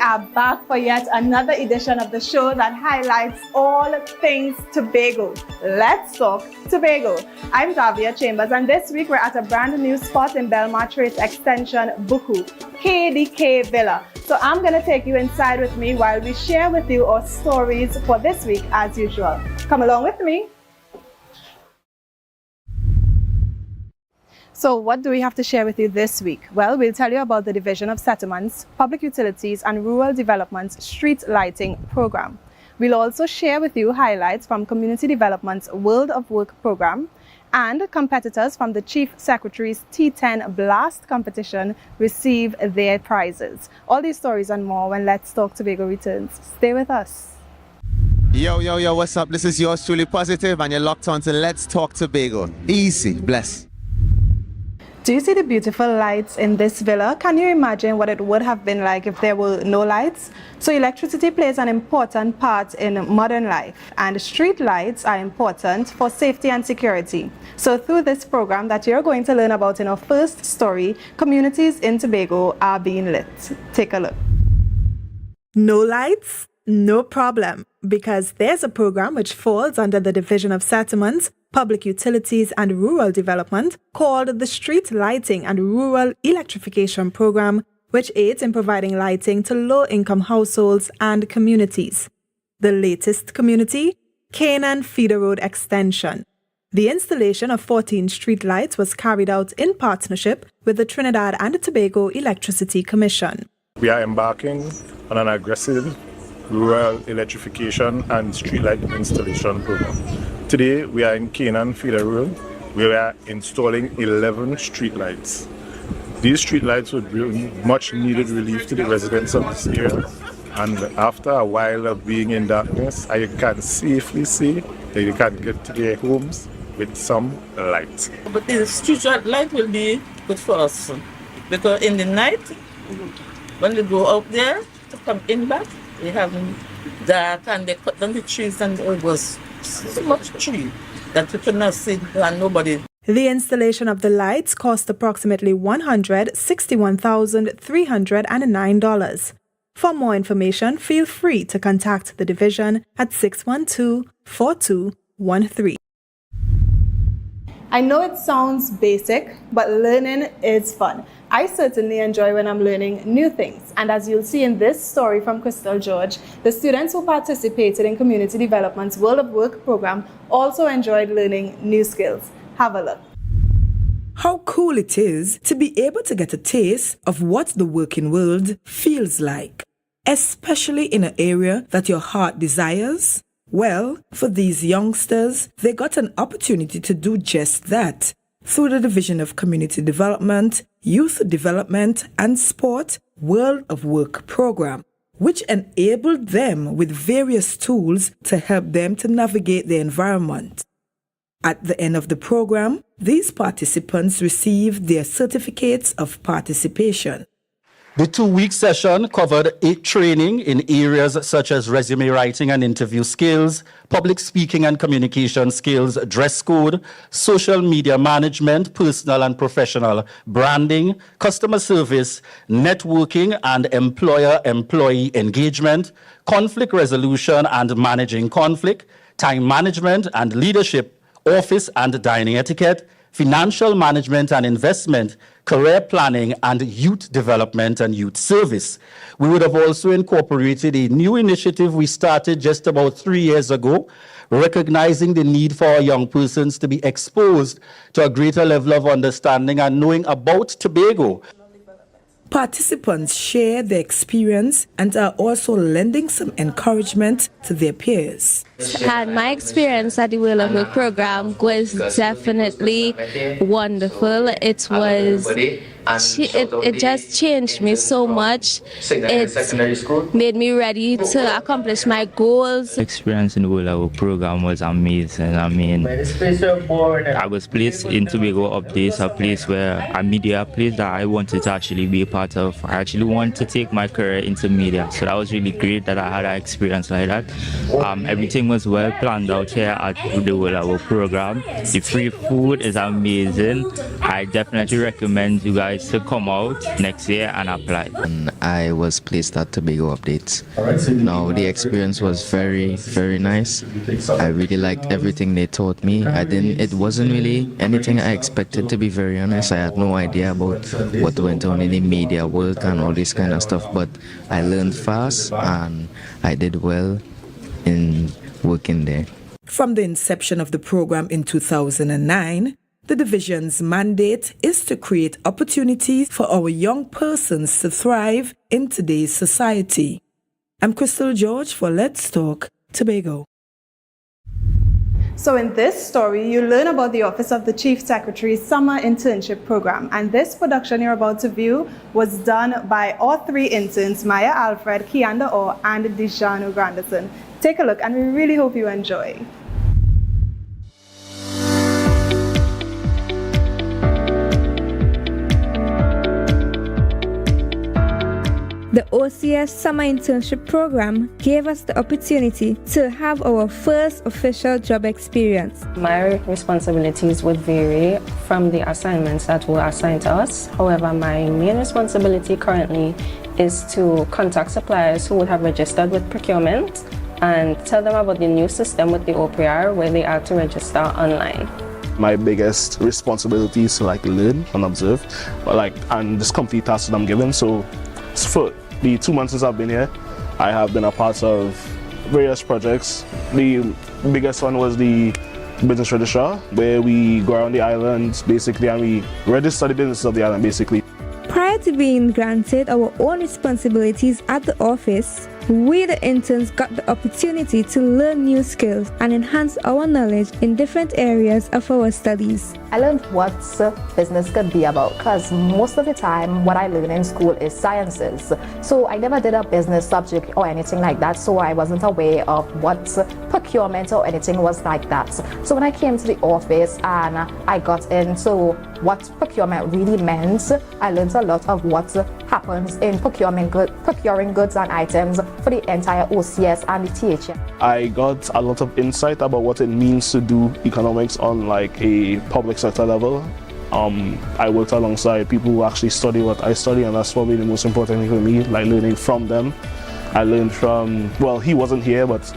are back for yet another edition of the show that highlights all things Tobago. Let's talk Tobago. I'm Davia Chambers, and this week we're at a brand new spot in Belmar Trace Extension, Buku, KDK Villa. So I'm going to take you inside with me while we share with you our stories for this week as usual. Come along with me. So what do we have to share with you this week? Well, we'll tell you about the Division of Settlements, Public Utilities and Rural Development's Street Lighting Program. We'll also share with you highlights from Community Development's World of Work program, and competitors from the Chief Secretary's T10 Blast competition receive their prizes. All these stories and more when Let's Talk Tobago returns. Stay with us. Yo, what's up? This is yours truly Positive, and you're locked on to Let's Talk Tobago. Easy, bless. Do you see the beautiful lights in this villa? Can you imagine what it would have been like if there were no lights? So electricity plays an important part in modern life, and street lights are important for safety and security. So through this program that you're going to learn about in our first story, communities in Tobago are being lit. Take a look. No lights? No problem, because there's a program which falls under the Division of Settlements, Public Utilities and Rural Development called the Street Lighting and Rural Electrification Program, which aids in providing lighting to low-income households and communities. The latest community, Canaan Feeder Road Extension. The installation of 14 street lights was carried out in partnership with the Trinidad and Tobago Electricity Commission. We are embarking on an aggressive rural electrification and streetlight installation program. Today we are in Canaan Feeder Road, where we are installing 11 streetlights. These streetlights would bring much needed relief to the residents of this area, and after a while of being in darkness, I can safely say that you can get to their homes with some light. But the street light will be good for us, because in the night, when they go out there to come in back, they have dark and they cut down the trees, and it was so much tree that we could not see and nobody. The installation of the lights cost approximately $161,309. For more information, feel free to contact the division at 612-4213. I know it sounds basic, but learning is fun. I certainly enjoy when I'm learning new things. And as you'll see in this story from Crystal George, the students who participated in Community Development's World of Work program also enjoyed learning new skills. Have a look. How cool it is to be able to get a taste of what the working world feels like, especially in an area that your heart desires. Well, for these youngsters, they got an opportunity to do just that through the Division of Community Development, Youth Development and Sport World of Work program, which enabled them with various tools to help them to navigate the environment. At the end of the program, these participants received their certificates of participation. The 2-week session covered training in areas such as resume writing and interview skills, public speaking and communication skills, dress code, social media management, personal and professional branding, customer service, networking and employer-employee engagement, conflict resolution and managing conflict, time management and leadership, office and dining etiquette, financial management and investment, career planning, and youth development and youth service. We would have also incorporated a new initiative we started just about 3 years ago, recognizing the need for our young persons to be exposed to a greater level of understanding and knowing about Tobago. Participants share their experience and are also lending some encouragement to their peers. And my experience at the World of Work program was definitely wonderful. It just changed me so much. It made me ready to accomplish my goals. Experience in the World of Work program was amazing. I mean, I was placed in Tobago Updates, a place a media place that I wanted to actually be a part of. I actually wanted to take my career into media, so that was really great that I had an experience like that. Everything was well planned out here at the World of Work program. The free food is amazing, I definitely recommend you guys to come out next year and apply. I was placed at Tobago Updates. Now the experience was very, very nice. I really liked everything they taught me. It wasn't really anything I expected, to be very honest. I had no idea about what went on in the media world and all this kind of stuff, but I learned fast and I did well in working there. From the inception of the program in 2009, the division's mandate is to create opportunities for our young persons to thrive in today's society. I'm Crystal George for Let's Talk Tobago. So in this story, you learn about the Office of the Chief Secretary's Summer Internship Program. And this production you're about to view was done by all three interns, Maya Alfred, Kianda Orr, and Dijano Granderson. Take a look, and we really hope you enjoy. The OCS Summer Internship Program gave us the opportunity to have our first official job experience. My responsibilities would vary from the assignments that were assigned to us. However, my main responsibility currently is to contact suppliers who would have registered with procurement and tell them about the new system with the OPR where they are to register online. My biggest responsibility is to learn and observe, and just complete tasks that I'm given. So for the 2 months since I've been here, I have been a part of various projects. The biggest one was the business registrar, where we go around the island basically and we register the businesses of the island basically. Prior to being granted our own responsibilities at the office, we the interns got the opportunity to learn new skills and enhance our knowledge in different areas of our studies. I learned what business could be about, because most of the time what I learn in school is sciences. So I never did a business subject or anything like that, so I wasn't aware of what procurement or anything was like that. So when I came to the office and I got into what procurement really meant, I learned a lot of what happens in procuring goods and items for the entire OCS and the THM. I got a lot of insight about what it means to do economics on a public sector level. I worked alongside people who actually study what I study, and that's probably the most important thing for me, learning from them. I learned from, he wasn't here, but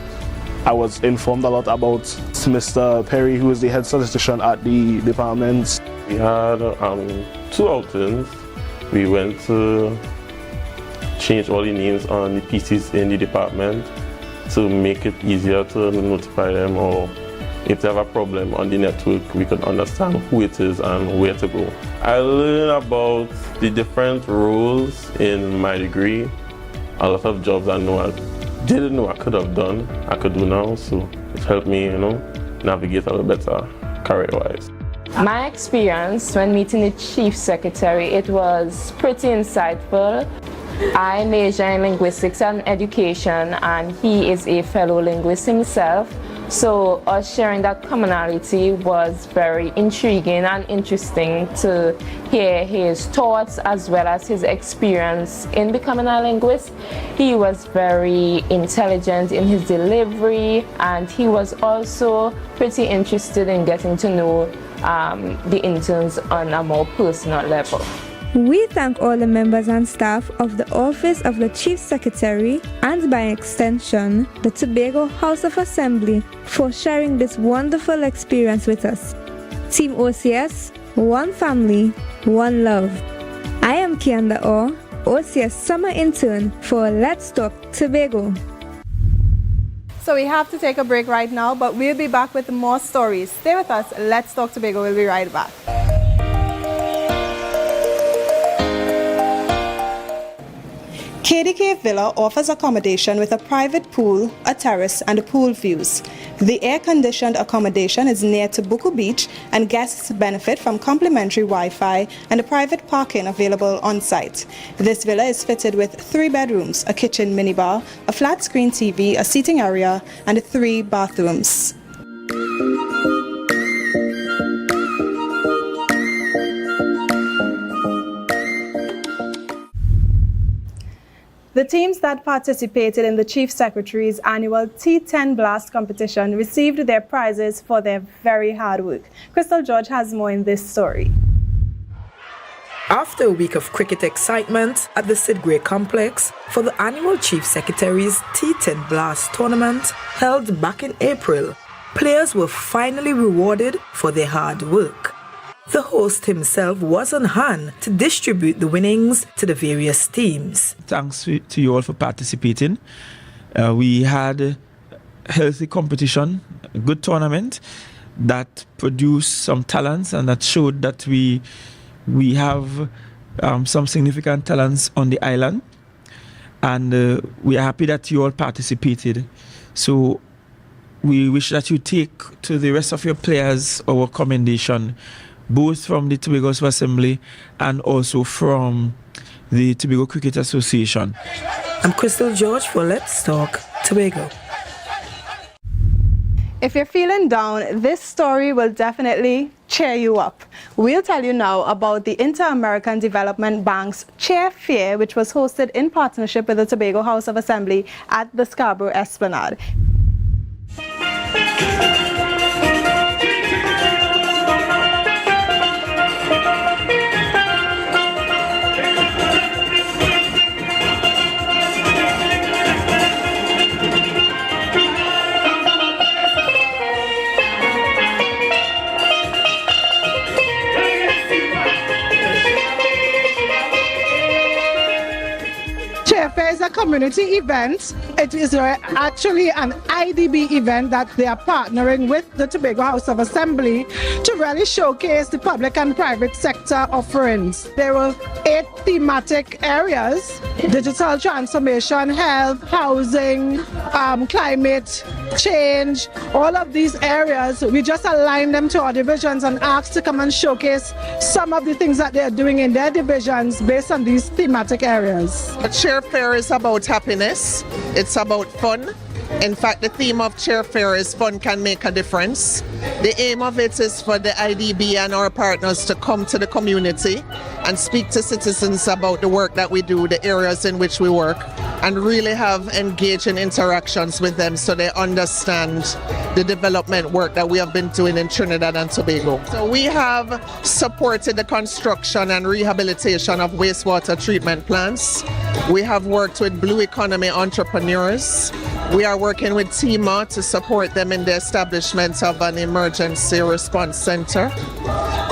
I was informed a lot about Mr. Perry, who is the head statistician at the department. We had 2 outings. We went to change all the names on the PCs in the department to make it easier to notify them, or if they have a problem on the network, we could understand who it is and where to go. I learned about the different roles in my degree. A lot of jobs I didn't know I could have done, I could do now, so it helped me, navigate a little better career-wise. My experience when meeting the Chief Secretary, it was pretty insightful. I major in linguistics and education, and he is a fellow linguist himself. So us sharing that commonality was very intriguing and interesting to hear his thoughts as well as his experience in becoming a linguist. He was very intelligent in his delivery, and he was also pretty interested in getting to know the interns on a more personal level. We thank all the members and staff of the Office of the Chief Secretary and by extension the Tobago House of Assembly for sharing this wonderful experience with us. Team OCS, one family, one love. I am Kianda Orr, OCS Summer Intern for Let's Talk Tobago. So we have to take a break right now, but we'll be back with more stories. Stay with us. Let's Talk Tobago. We'll be right back. KDK Villa offers accommodation with a private pool, a terrace, and pool views. The air-conditioned accommodation is near Tobago Beach, and guests benefit from complimentary Wi-Fi and private parking available on site. This villa is fitted with 3 bedrooms, a kitchen minibar, a flat-screen TV, a seating area, and 3 bathrooms. The teams that participated in the Chief Secretary's annual T10 Blast competition received their prizes for their very hard work. Crystal George has more in this story. After a week of cricket excitement at the Sid Grey Complex for the annual Chief Secretary's T10 Blast tournament held back in April, players were finally rewarded for their hard work. The host himself was on hand to distribute the winnings to the various teams. Thanks to you all for participating. We had a healthy competition, a good tournament that produced some talents and that showed that we have some significant talents on the island, and we are happy that you all participated. So we wish that you take to the rest of your players our commendation, both from the Tobago House of Assembly and also from the Tobago Cricket Association. I'm Crystal George for Let's Talk Tobago. If you're feeling down, this story will definitely cheer you up. We'll tell you now about the Inter-American Development Bank's Chair Fair, which was hosted in partnership with the Tobago House of Assembly at the Scarborough Esplanade. Fair is a community event. It is actually an IDB event that they are partnering with the Tobago House of Assembly to really showcase the public and private sector offerings. There were 8 thematic areas: digital transformation, health, housing, climate change. All of these areas, we just aligned them to our divisions and asked to come and showcase some of the things that they're doing in their divisions based on these thematic areas. Chair Fair is about happiness. It's about fun. In fact, the theme of Chair Fair is fun can make a difference. The aim of it is for the IDB and our partners to come to the community and speak to citizens about the work that we do, the areas in which we work, and really have engaging interactions with them so they understand the development work that we have been doing in Trinidad and Tobago. So we have supported the construction and rehabilitation of wastewater treatment plants. We have worked with blue economy entrepreneurs. We are working with TEMA to support them in the establishment of an emergency response center.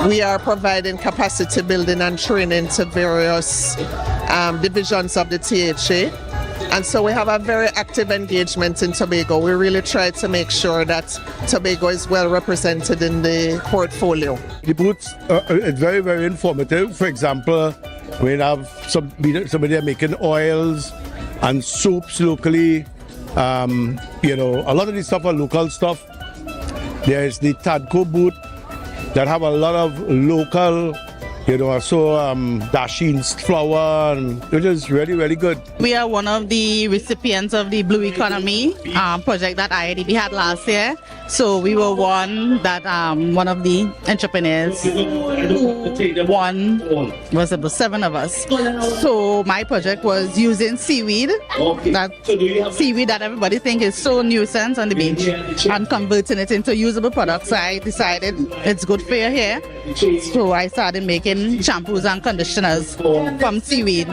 We are providing capacity building and training to various divisions of the THA. And so we have a very active engagement in Tobago. We really try to make sure that Tobago is well represented in the portfolio. The booths are very, very informative. For example, we have somebody making oils and soaps locally. A lot of this stuff are local stuff. There's the Tadco booth that have a lot of local, dasheen flour, which is really, really good. We are one of the recipients of the Blue Economy project that IDB had last year. So we were one of the entrepreneurs who won, was about 7 of us. So my project was using seaweed, that everybody thinks is so nuisance on the beach, and converting it into usable products. So I decided it's good for your hair. So I started making shampoos and conditioners from seaweed,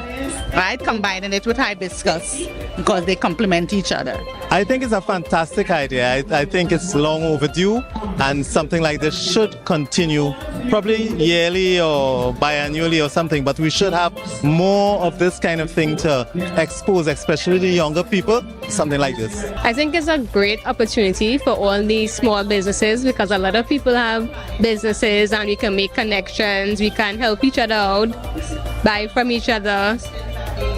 right? Combining it with hibiscus because they complement each other. I think it's a fantastic idea. I think it's long overdue, and something like this should continue, probably yearly or biannually or something, but we should have more of this kind of thing to expose, especially the younger people, something like this. I think it's a great opportunity for all these small businesses, because a lot of people have businesses and we can make connections, we can help each other out, buy from each other,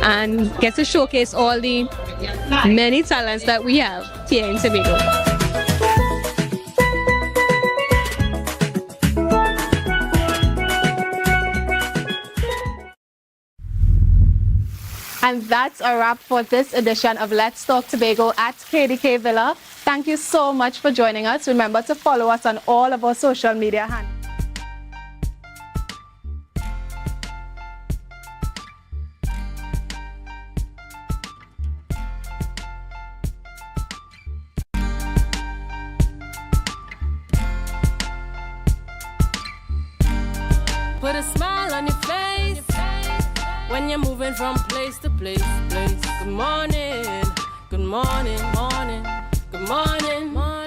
and get to showcase all the many talents that we have here in Tobago. And that's a wrap for this edition of Let's Talk Tobago at KDK Villa. Thank you so much for joining us. Remember to follow us on all of our social media handles. Put a smile on your face. you're moving from place to place, place. Good morning, good morning, morning, good morning, morning.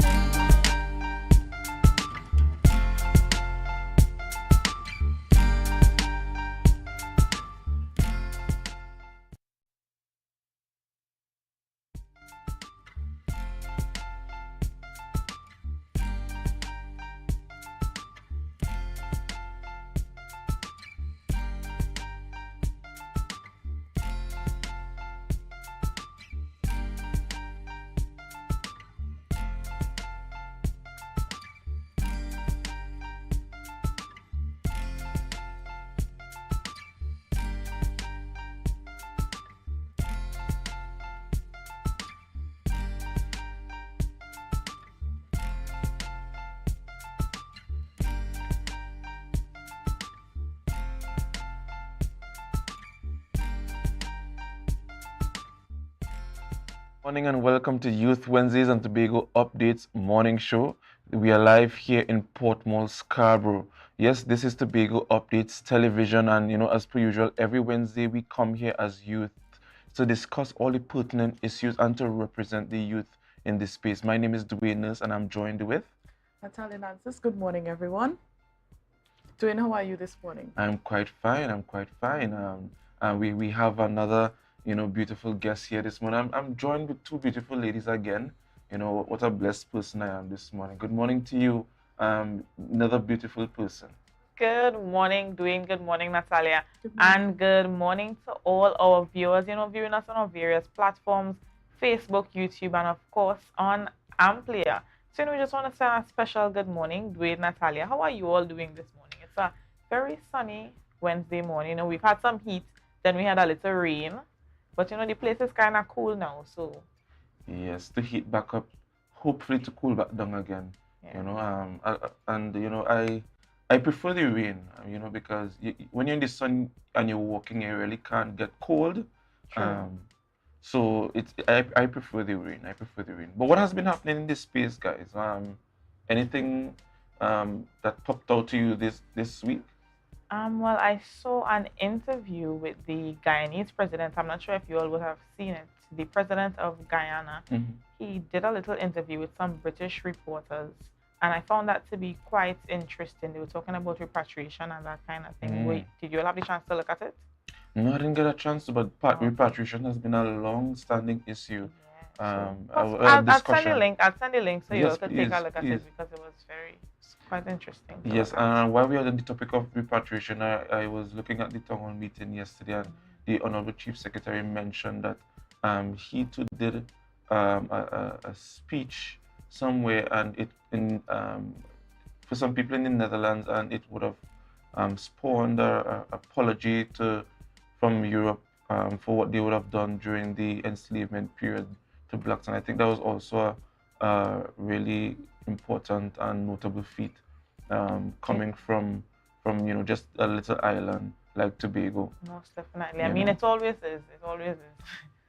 Morning and welcome to Youth Wednesdays and Tobago Updates morning show. We are live here in Portmore, Scarborough. Yes, this is Tobago Updates television, and as per usual, every Wednesday we come here as youth to discuss all the pertinent issues and to represent the youth in this space. My name is Dwayne Nurse and I'm joined with Natalia Nancis. Good morning, everyone. Dwayne, how are you this morning? I'm quite fine. We have another beautiful guest here this morning. I'm joined with two beautiful ladies again. What a blessed person I am this morning. Good morning to you, another beautiful person. Good morning, Dwayne. Good morning, Natalia. And good morning to all our viewers, viewing us on our various platforms, Facebook, YouTube, and of course on Amplia. So, we just want to say a special good morning, Dwayne, Natalia. How are you all doing this morning? It's a very sunny Wednesday morning. We've had some heat, then we had a little rain. But the place is kind of cool now, so. Yes, to heat back up, hopefully to cool back down again. Yeah. I prefer the rain, because when you're in the sun and you're walking, you really can't get cold. True. So I prefer the rain. But what has been happening in this space, guys? Anything that popped out to you this week? Well, I saw an interview with the Guyanese president. I'm not sure if you all would have seen it. The president of Guyana. Mm-hmm. He did a little interview with some British reporters, and I found that to be quite interesting. They were talking about repatriation and that kind of thing. Did you all have the chance to look at it? No, I didn't get a chance to, but repatriation has been a long-standing issue. I'll send you a link. I'll send you a link so you all could take a look at it because it was quite interesting. Yes, and while we are on the topic of repatriation, I was looking at the town hall meeting yesterday, and the Honorable Chief Secretary mentioned that he too did a speech somewhere, and for some people in the Netherlands, and it would have spawned an apology from Europe for what they would have done during the enslavement period to blacks, and I think that was also a really important and notable feat coming from just a little island like Tobago. Most definitely. I mean, it always is.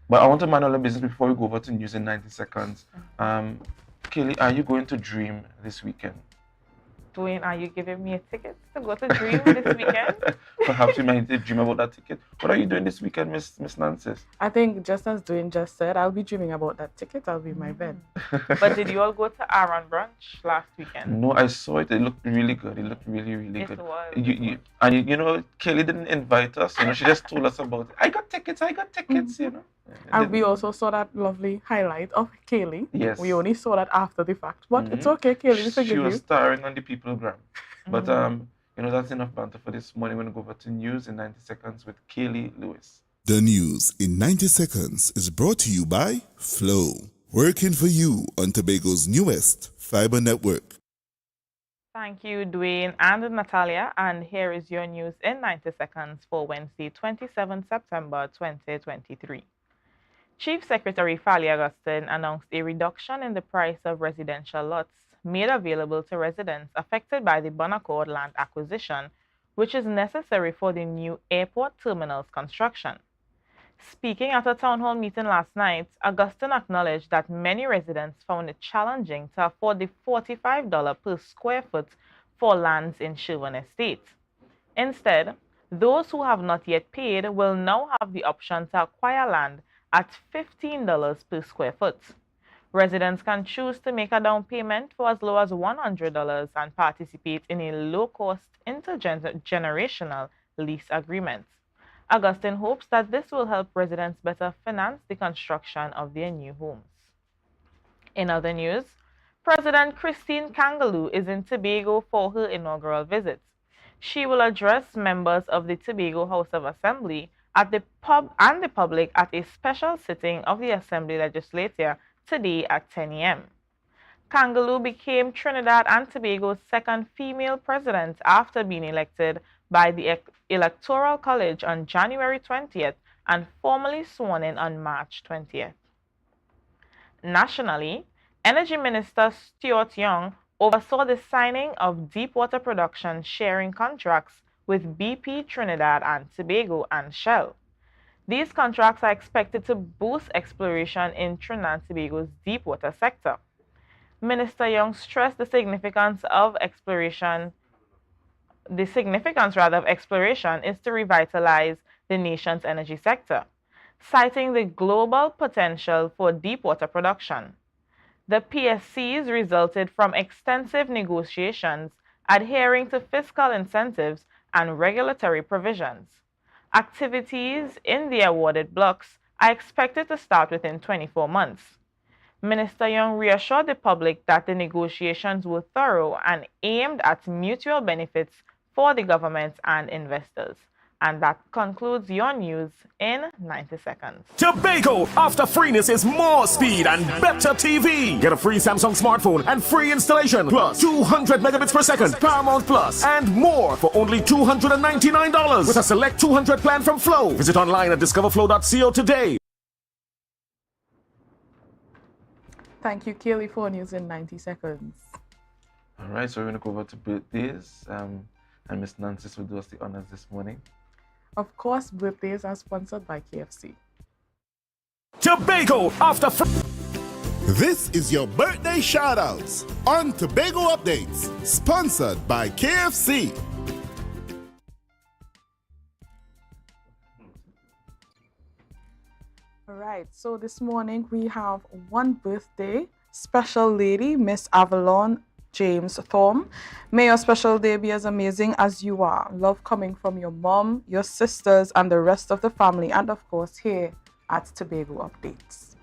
But I want to mind all the business before we go over to news in 90 seconds. Kaylee, are you going to Dream this weekend? Dwayne, are you giving me a ticket to go to Dream this weekend? Perhaps you might need to dream about that ticket. What are you doing this weekend, Miss Nancy? I think just as Dwayne just said, I'll be dreaming about that ticket. I'll be in my bed. But did you all go to Aaron Brunch last weekend? No, I saw it. It looked really good. It looked really, really good. It was. Kaylee didn't invite us. She just told us about it. I got tickets. And we also saw that lovely highlight of Kaylee. Yes. We only saw that after the fact. But it's okay, Kaylee. We forgive She was you. starring on the Peoplegram. But that's enough banter for this morning. We're going to go over to news in 90 seconds with Kaylee Lewis. The news in 90 seconds is brought to you by Flow, working for you on Tobago's newest fiber network. Thank you, Dwayne and Natalia. And here is your news in 90 seconds for Wednesday, 27 September 2023. Chief Secretary Fali Augustine announced a reduction in the price of residential lots made available to residents affected by the Bonaccord land acquisition, which is necessary for the new airport terminal's construction. Speaking at a town hall meeting last night, Augustine acknowledged that many residents found it challenging to afford the $45 per square foot for lands in Sherwin Estate. Instead, Those who have not yet paid will now have the option to acquire land at $15 per square foot. Residents can choose to make a down payment for as low as $100 and participate in a low-cost intergenerational lease agreement. Augustine hopes that this will help residents better finance the construction of their new homes. In other news, President Christine Kangaloo is in Tobago for her inaugural visit. She will address members of the Tobago House of Assembly at the public at a special sitting of the Assembly Legislature today at 10 a.m. Kangaloo became Trinidad and Tobago's second female president after being elected by the Electoral College on January 20th and formally sworn in on March 20th. Nationally, Energy Minister Stuart Young oversaw the signing of deepwater production sharing contracts with BP Trinidad and Tobago and Shell. These contracts are expected to boost exploration in Trinidad and Tobago's deepwater sector. Minister Young stressed the significance of exploration is to revitalize the nation's energy sector, citing the global potential for deepwater production. The PSCs resulted from extensive negotiations adhering to fiscal incentives and regulatory provisions. Activities in the awarded blocks are expected to start within 24 months. Minister Young reassured the public that the negotiations were thorough and aimed at mutual benefits for the government and investors. And that concludes your news in 90 seconds. Tobago, after freeness is more speed and better TV. Get a free Samsung smartphone and free installation, plus 200 megabits per second, Paramount Plus, and more for only $299 with a select 200 plan from Flow. Visit online at discoverflow.co today. Thank you, Kaylee, for news in 90 seconds. All right, so we're going to go over to birthdays. And Miss Nancy will do us the honors this morning. Of course, birthdays are sponsored by KFC. Tobago, after This is your birthday shoutouts on Tobago Updates, sponsored by KFC. All right, so this morning we have one birthday special lady, Miss Avalon James Thorne. May your special day be as amazing as you are. Love coming from your mom, your sisters, and the rest of the family, and of course here at Tobago Updates.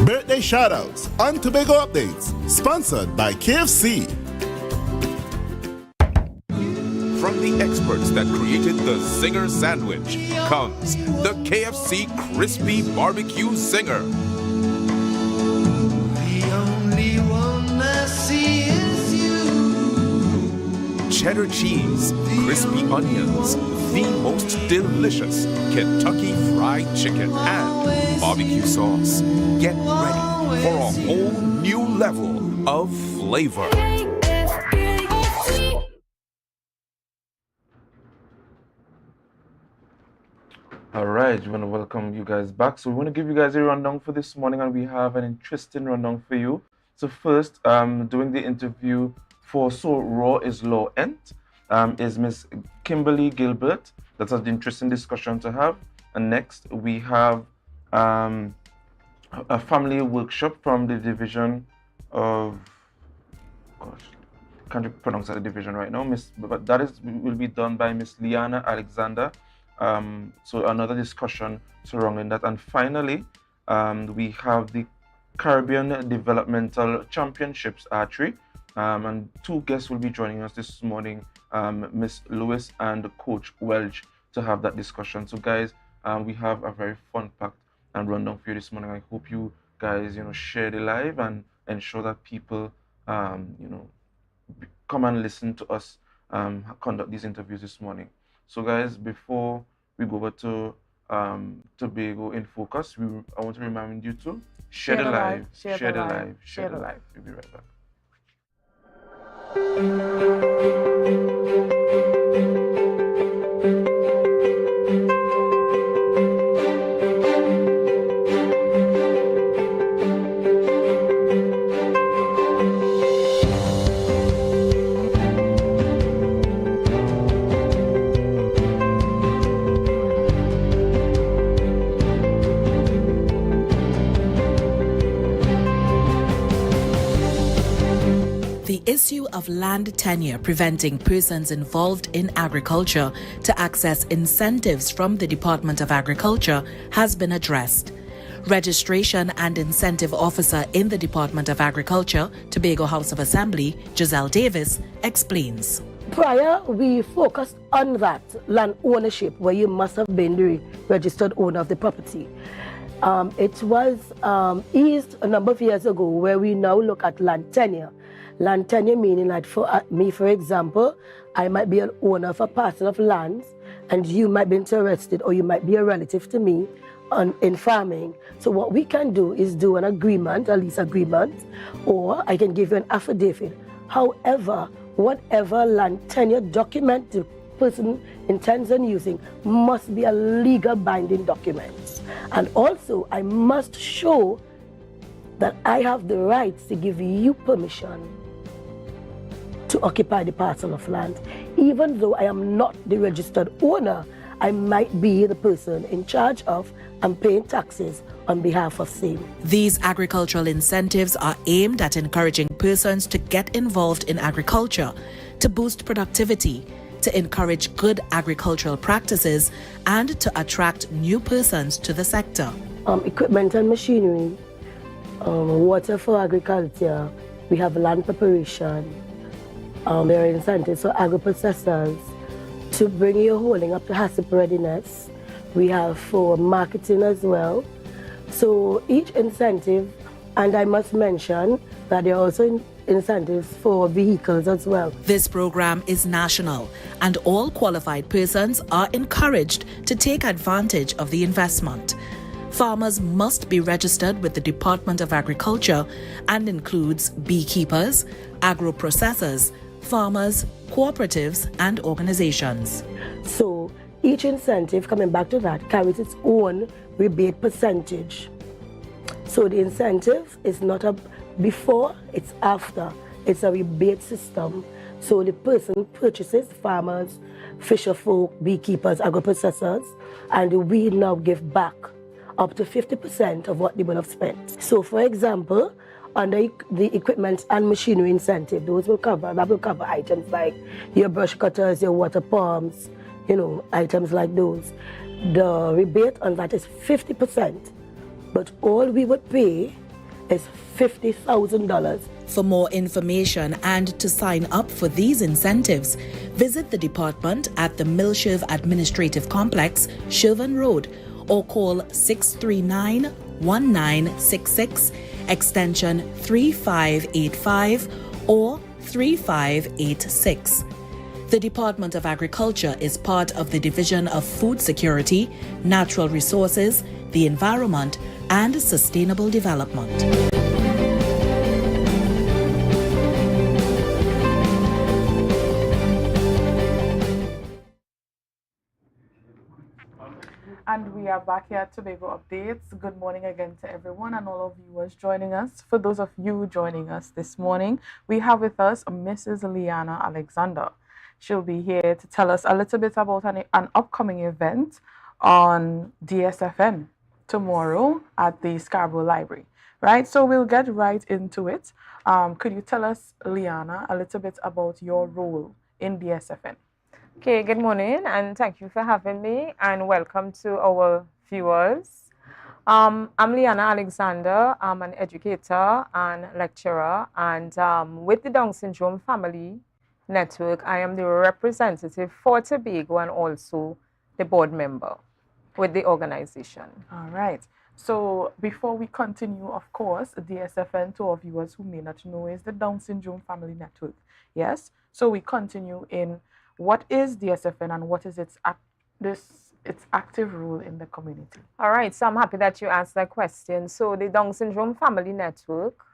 Birthday shoutouts on Tobago Updates, sponsored by KFC. From the experts that created the Zinger sandwich comes the KFC Crispy Barbecue Zinger. Cheddar cheese, crispy onions, the most delicious Kentucky Fried Chicken, and barbecue sauce. Get ready for a whole new level of flavor. All right, we want to welcome you guys back. So we want to give you guys a rundown for this morning, and we have an interesting rundown for you. So first, doing the interview for So Raw is Law Ent is Miss Kimberly Gilbert. That's an interesting discussion to have. And next, we have a family workshop from the division of, can't pronounce that division right now, but that will be done by Miss Liana Alexander. So another discussion surrounding that. And finally, we have the Caribbean Developmental Championships Archery. And two guests will be joining us this morning, Miss Lewis and Coach Welch, to have that discussion. So guys, we have a very fun-packed and rundown for you this morning. I hope you guys, share the live and ensure that people, come and listen to us conduct these interviews this morning. So guys, before we go over to Tobago in Focus, I want to remind you to share the live, share the live, share the live. We'll be right back. issue of land tenure preventing persons involved in agriculture to access incentives from the Department of Agriculture has been addressed. Registration and Incentive Officer in the Department of Agriculture, Tobago House of Assembly, Giselle Davis, explains. Prior, we focused on that land ownership where you must have been the registered owner of the property. It was eased a number of years ago where we now look at land tenure. Land tenure meaning that for me, for example, I might be an owner of a parcel of land and you might be interested or you might be a relative to me in farming. So what we can do is do an agreement, a lease agreement, or I can give you an affidavit. However, whatever land tenure document the person intends on using must be a legal binding document. And also, I must show that I have the rights to give you permission to occupy the parcel of land. Even though I am not the registered owner, I might be the person in charge of and paying taxes on behalf of same. These agricultural incentives are aimed at encouraging persons to get involved in agriculture, to boost productivity, to encourage good agricultural practices, and to attract new persons to the sector. Equipment and machinery, water for agriculture, we have land preparation, there are incentives for agro-processors to bring your holding up to HACCP readiness. We have for marketing as well. So each incentive, and I must mention that there are also incentives for vehicles as well. This program is national, and all qualified persons are encouraged to take advantage of the investment. Farmers must be registered with the Department of Agriculture and includes beekeepers, agro-processors, farmers, cooperatives, and organizations. So each incentive, coming back to that, carries its own rebate percentage. So the incentive is not a before, it's after. It's a rebate system. So the person purchases, farmers, fisher folk, beekeepers, agro-processors, and we now give back up to 50% of what they will have spent. So for example, under the equipment and machinery incentive, that will cover items like your brush cutters, your water pumps, items like those. The rebate on that is 50%, but all we would pay is $50,000. For more information and to sign up for these incentives, visit the department at the Millshave Administrative Complex, Shervan Road, or call 639-1966, extension 3585 or 3586. The Department of Agriculture is part of the Division of Food Security, Natural Resources, the Environment, and Sustainable Development. And we are back here at Tobago Updates. Good morning again to everyone and all of viewers joining us. For those of you joining us this morning, we have with us Mrs. Liana Alexander. She'll be here to tell us a little bit about an upcoming event on DSFN tomorrow at the Scarborough Library, right? So we'll get right into it. Could you tell us, Liana, a little bit about your role in DSFN? Okay, good morning and thank you for having me and welcome to our viewers. I'm Liana Alexander. I'm an educator and lecturer, and with the Down Syndrome Family Network, I am the representative for Tobago and also the board member with the organization. All right. So before we continue, of course, DSFN, to our viewers who may not know, is the Down Syndrome Family Network. Yes. So we continue in what is DSFN and what is its active role in the community? All right, so I'm happy that you asked that question. So the Down Syndrome Family Network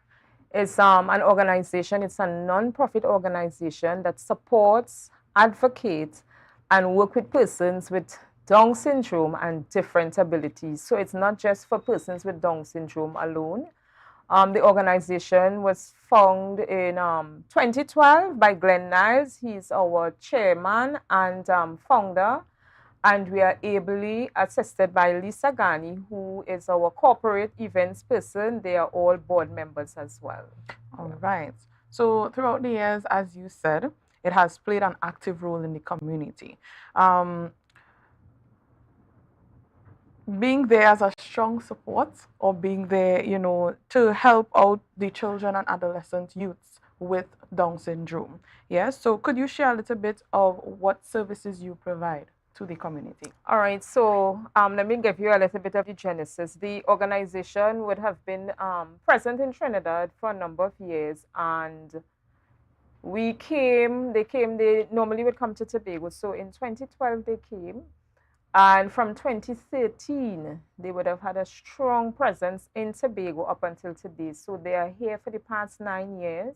is an organization, it's a non-profit organization that supports, advocates, and work with persons with Down syndrome and different abilities. So it's not just for persons with Down syndrome alone. The organization was founded in 2012 by Glenn Niles. He's our chairman and founder. And we are ably assisted by Lisa Ghani, who is our corporate events person. They are all board members as well. All right. So throughout the years, as you said, it has played an active role in the community. Being there as a strong support, or being there, to help out the children and adolescent youths with Down syndrome. Yes, so could you share a little bit of what services you provide to the community? All right, so let me give you a little bit of the genesis. The organization would have been present in Trinidad for a number of years, and they normally would come to Tobago. So in 2012, they came. And from 2013, they would have had a strong presence in Tobago up until today. So they are here for the past 9 years.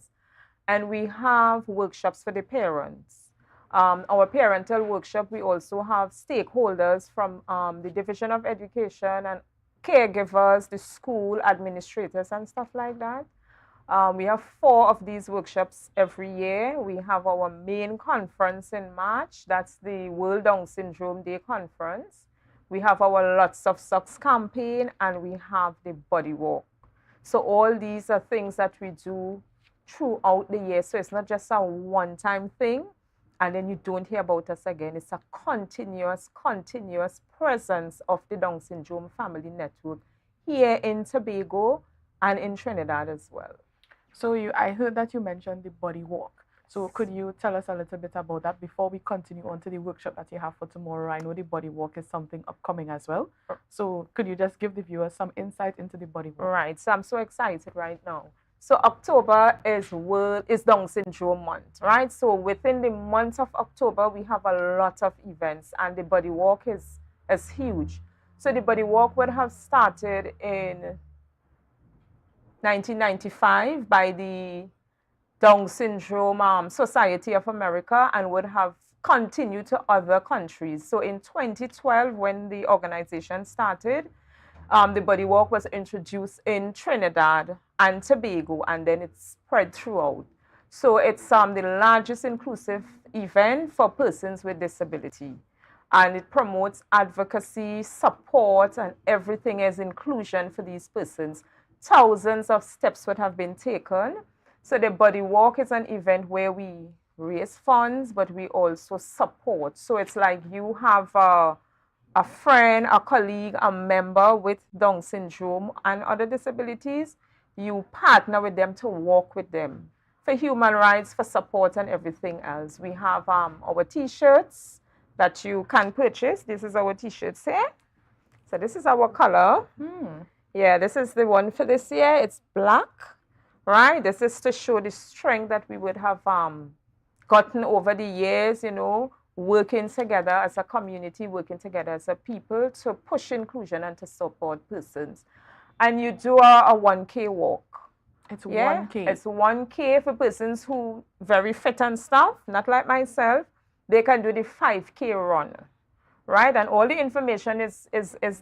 And we have workshops for the parents. Our parental workshop, we also have stakeholders from the Division of Education and caregivers, the school administrators and stuff like that. We have 4 of these workshops every year. We have our main conference in March. That's the World Down Syndrome Day Conference. We have our Lots of Socks campaign, and we have the body walk. So all these are things that we do throughout the year. So it's not just a one-time thing, and then you don't hear about us again. It's a continuous presence of the Down Syndrome Family Network here in Tobago and in Trinidad as well. So I heard that you mentioned the body walk. So could you tell us a little bit about that before we continue on to the workshop that you have for tomorrow? I know the body walk is something upcoming as well. So could you just give the viewers some insight into the body walk? Right, so I'm so excited right now. So October is Down Syndrome Month, right? So within the month of October, we have a lot of events, and the body walk is huge. So the body walk would have started in 1995 by the Down Syndrome Society of America, and would have continued to other countries. So in 2012, when the organization started, the body walk was introduced in Trinidad and Tobago, and then it spread throughout. So it's the largest inclusive event for persons with disability. And it promotes advocacy, support, and everything as inclusion for these persons. Thousands of steps would have been taken. So the body walk is an event where we raise funds, but we also support. So it's like you have a friend, a colleague, a member with Down syndrome and other disabilities. You partner with them to walk with them for human rights, for support, and everything else. We have our T-shirts that you can purchase. This is our T-shirts here. So this is our color. Yeah, this is the one for this year. It's black, right? This is to show the strength that we would have gotten over the years, working together as a community, working together as a people to push inclusion and to support persons. And you do a 1K walk. It's 1K. It's 1K for persons who very fit and stuff, not like myself. They can do the 5K run. Right, and all the information is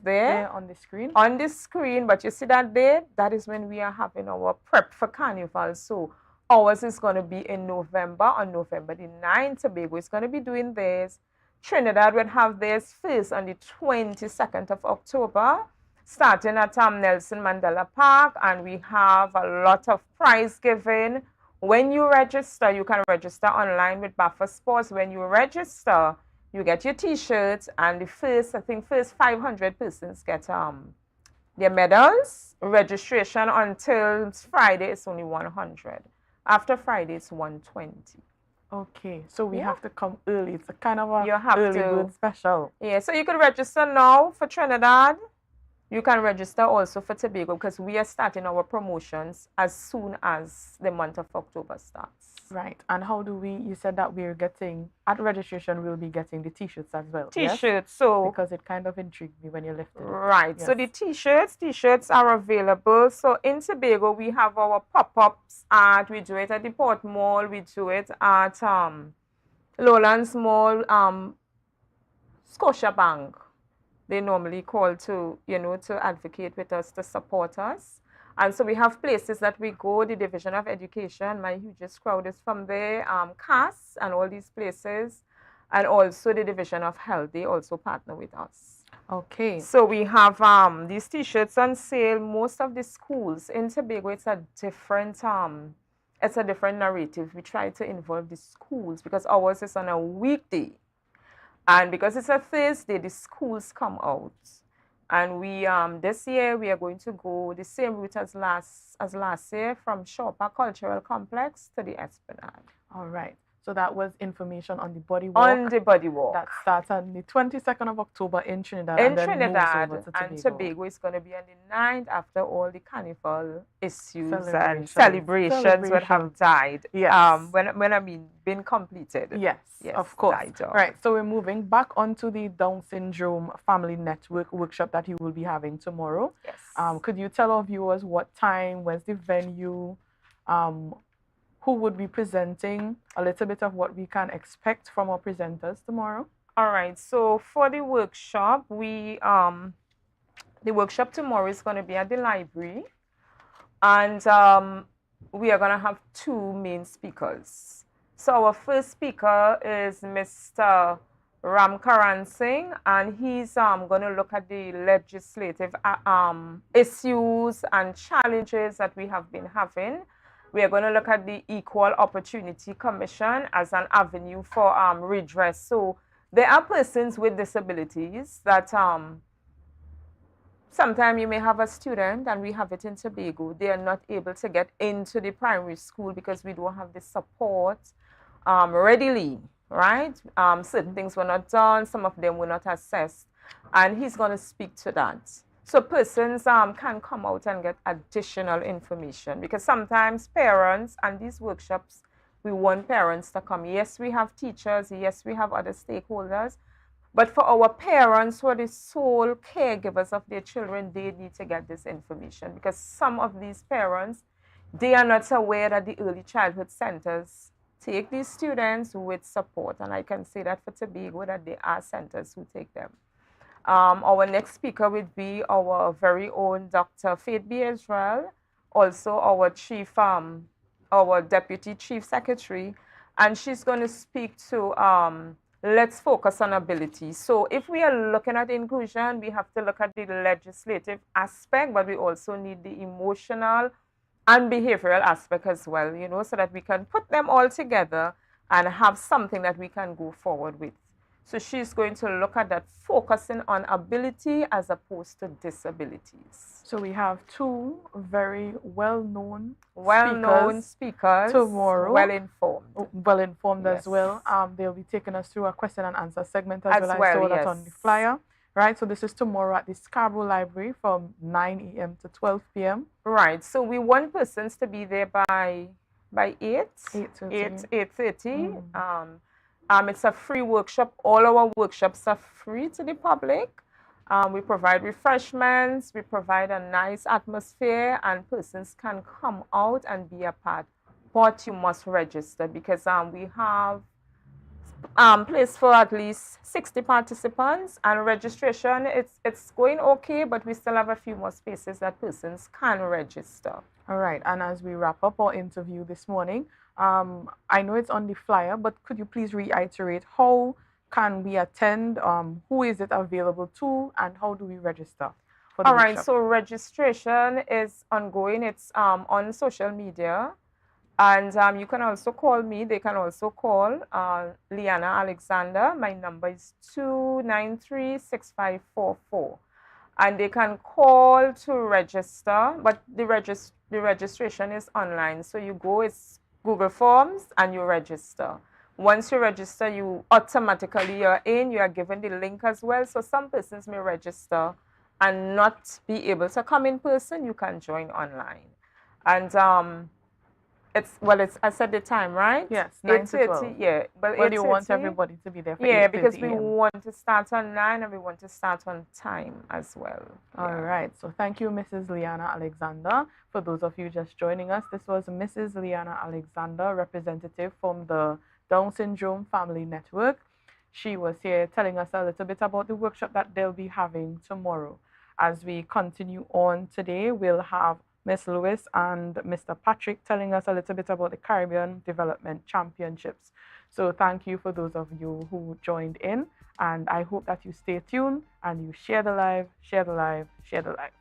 there on the screen. On the screen, but you see that there, that is when we are having our prep for Carnival. So ours is going to be in November, on November the 9th. Tobago is going to be doing theirs. Trinidad will have theirs first on the 22nd of October, starting at Nelson Mandela Park, and we have a lot of prize giving. When you register, you can register online with Buffer Sports. When you register, you get your T-shirts, and the first 500 persons get their medals. Registration until Friday is only 100. After Friday, it's 120. Okay, so we have to come early. It's a kind of You have early to. bird special. Yeah, so you can register now for Trinidad. You can register also for Tobago, because we are starting our promotions as soon as the month of October starts. Right. And how do you said that we're getting, at registration, we'll be getting the T-shirts as well. T-shirts, yes? so. Because it kind of intrigued me when you lifted it. Right. Yes. So the T-shirts are available. So in Tobago, we have our pop-ups we do it at the Port Mall, we do it at Lowlands Mall, Scotiabank. They normally call to advocate with us, to support us. And so we have places that we go, the Division of Education, my hugest crowd is from there, CAS and all these places, and also the Division of Health, they also partner with us. Okay. So we have these T-shirts on sale. Most of the schools in Tobago, it's a different it's a different narrative. We try to involve the schools because ours is on a weekday. And because it's a Thursday, the schools come out. And we this year we are going to go the same route as last year from Shopper Cultural Complex to the Esplanade. All right. So that was information on the body walk. On the body walk. That starts on the 22nd of October in Trinidad. In and then Trinidad moves over to and Tobago is going to be on the 9th after all the carnival issues and celebrations would have died. Yes. When I mean been completed. Yes, of course. died off. Right. So we're moving back onto the Down Syndrome Family Network workshop that you will be having tomorrow. Yes. Could you tell our viewers what time, where's the venue, who would be presenting, a little bit of what we can expect from our presenters tomorrow? All right. So for the workshop, the workshop tomorrow is going to be at the library, and we are going to have two main speakers. So our first speaker is Mr. Ram Karan Singh, and he's going to look at the legislative issues and challenges that we have been having. We are going to look at the Equal Opportunity Commission as an avenue for redress. So there are persons with disabilities that sometimes you may have a student, and we have it in Tobago, they are not able to get into the primary school because we don't have the support readily, right? Certain things were not done, some of them were not assessed, and he's going to speak to that. So persons can come out and get additional information because sometimes parents and these workshops, we want parents to come. Yes, we have teachers. Yes, we have other stakeholders. But for our parents who are the sole caregivers of their children, they need to get this information because some of these parents, they are not aware that the early childhood centers take these students with support. And I can say that for Tobago, that there are centers who take them. Our next speaker would be our very own Dr. Faith B. Israel, also our Deputy Chief Secretary, and she's going to speak to let's focus on ability. So if we are looking at inclusion, we have to look at the legislative aspect, but we also need the emotional and behavioral aspect as well, you know, so that we can put them all together and have something that we can go forward with. So she's going to look at that, focusing on ability as opposed to disabilities. So we have two very well-known speakers tomorrow. Well-informed. Yes. As well. They'll be taking us through a question and answer segment as well. I saw that on the flyer. Right, so this is tomorrow at the Scarborough Library from 9 a.m. to 12 p.m. Right, so we want persons to be there by 8:30. It's a free workshop. All our workshops are free to the public. We provide refreshments, we provide a nice atmosphere, and persons can come out and be a part. But you must register because we have place for at least 60 participants, and registration, it's going okay, but we still have a few more spaces that persons can register. All right, and as we wrap up our interview this morning, I know it's on the flyer, but could you please reiterate how can we attend, who is it available to, and how do we register for the workshop? So registration is ongoing. It's on social media, and you can also call me. They can also call Liana Alexander. My number is 293-6544. And they can call to register, but the registration is online. So you go, it's Google Forms, and you register. Once you register, you automatically you're in. You are given the link as well. So some persons may register and not be able to come in person. You can join online. And I said the time, right? Yes, 9 to 12. Yeah, but you want everybody to be there for 8:30 because we want to start on 9 and we want to start on time as well. All right. So thank you, Mrs. Liana Alexander. For those of you just joining us, this was Mrs. Liana Alexander, representative from the Down Syndrome Family Network. She was here telling us a little bit about the workshop that they'll be having tomorrow. As we continue on today, we'll have Ms. Lewis and Mr. Patrick telling us a little bit about the Caribbean Development Championships. So thank you for those of you who joined in, and I hope that you stay tuned and you share the live, share the live, share the live.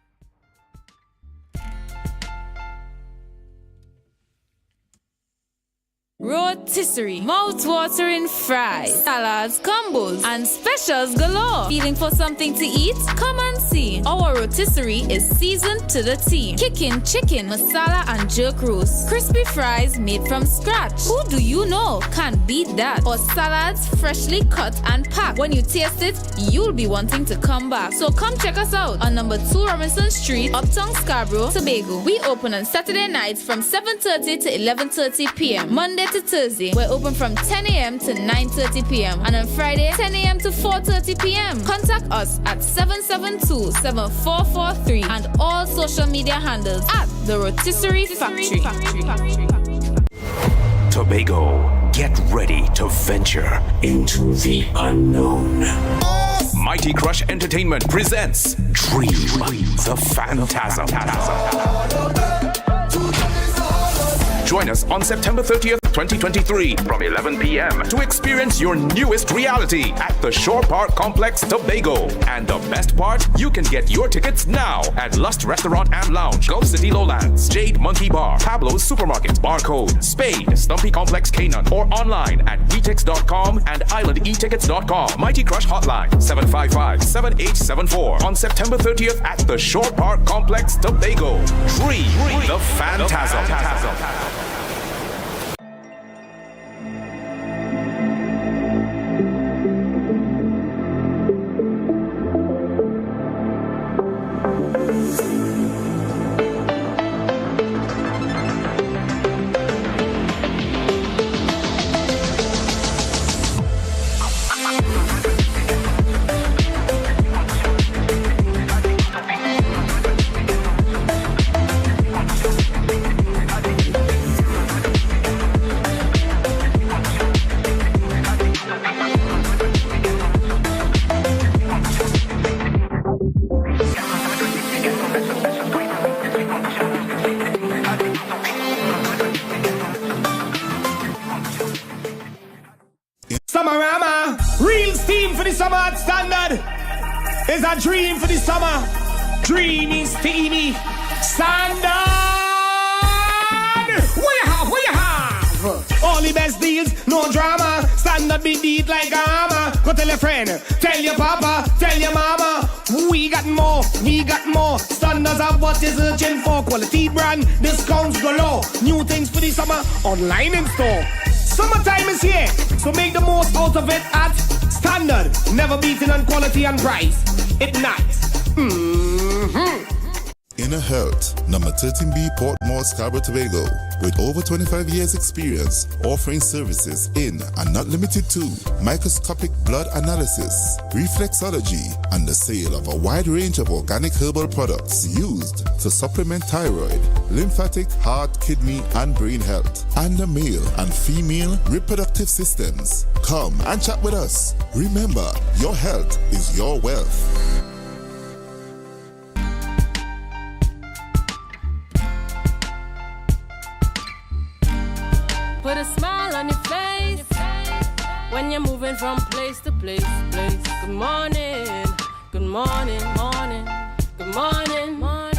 rotisserie, mouth-watering fries, salads, combos, and specials galore. Feeling for something to eat? Come and see. Our rotisserie is seasoned to the T. Kicking chicken, masala, and jerk roast. Crispy fries made from scratch. Who do you know can beat that? Or salads freshly cut and packed. When you taste it, you'll be wanting to come back. So come check us out on number 2 Robinson Street, Uptown Scarborough, Tobago. We open on Saturday nights from 7:30 to 11:30 p.m. Monday to Thursday, we're open from 10 a.m. to 9:30 p.m. and on Friday, 10 a.m. to 4:30 p.m. Contact us at 772-7443 and all social media handles at The Rotisserie Factory. Tobago, get ready to venture into the unknown. Mighty Crush Entertainment presents Dream the Phantasm. Join us on September 30th, 2023 from 11 p.m. to experience your newest reality at the Shore Park Complex, Tobago. And the best part, you can get your tickets now at Lust Restaurant and Lounge, Gulf City Lowlands, Jade Monkey Bar, Pablo's Supermarket, Barcode, Spade, Stumpy Complex Canaan, or online at WeTix.com and IslandEtickets.com. Mighty Crush Hotline 755-7874 on September 30th at the Shore Park Complex, Tobago. Dream the Phantasm. Summerama, real steam for the summer at standard. Is a dream for the summer. Dreamy, steamy, standard. What you have, what you have? All the best deals, no drama. Standard be beat like a hammer. Go tell your friend, tell your papa, tell your mama. We got more, we got more. Standards of what is searching for. Quality brand, discounts galore. New things for the summer, online in store. Summertime is here, so make the most out of it at Standard. Never beaten on quality and price. It's nice. Inner Health, number 13B Portmore, Scarborough, Tobago, with over 25 years experience, offering services in and not limited to microscopic blood analysis, reflexology, and the sale of a wide range of organic herbal products used to supplement thyroid, lymphatic, heart, kidney, and brain health, and the male and female reproductive systems. Come and chat with us. Remember, your health is your wealth. Put a smile on your face when you're moving from place to place. Good morning, good morning, morning, good morning, morning.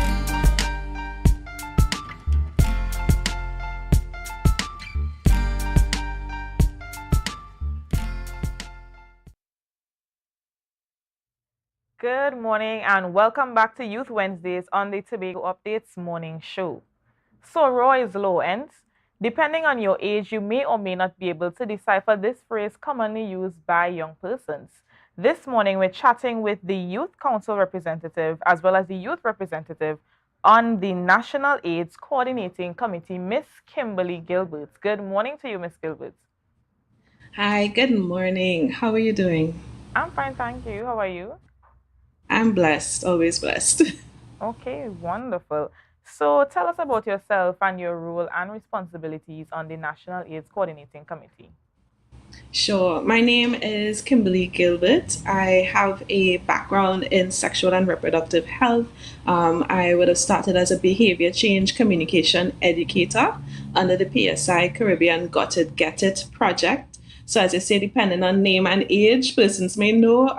Good morning and welcome back to Youth Wednesdays on the Tobago Updates morning show. So raw is low ends. Depending on your age, you may or may not be able to decipher this phrase commonly used by young persons. This morning, we're chatting with the Youth Council representative as well as the youth representative on the National AIDS Coordinating Committee, Miss Kimberly Gilbert. Good morning to you, Miss Gilbert. Hi, good morning. How are you doing? I'm fine, thank you. How are you? I'm blessed, always blessed. Okay, wonderful. So tell us about yourself and your role and responsibilities on the National AIDS Coordinating Committee. Sure. My name is Kimberly Gilbert. I have a background in sexual and reproductive health. I would have started as a behavior change communication educator under the PSI Caribbean Got It, Get It project. So as I say, depending on name and age, persons may know,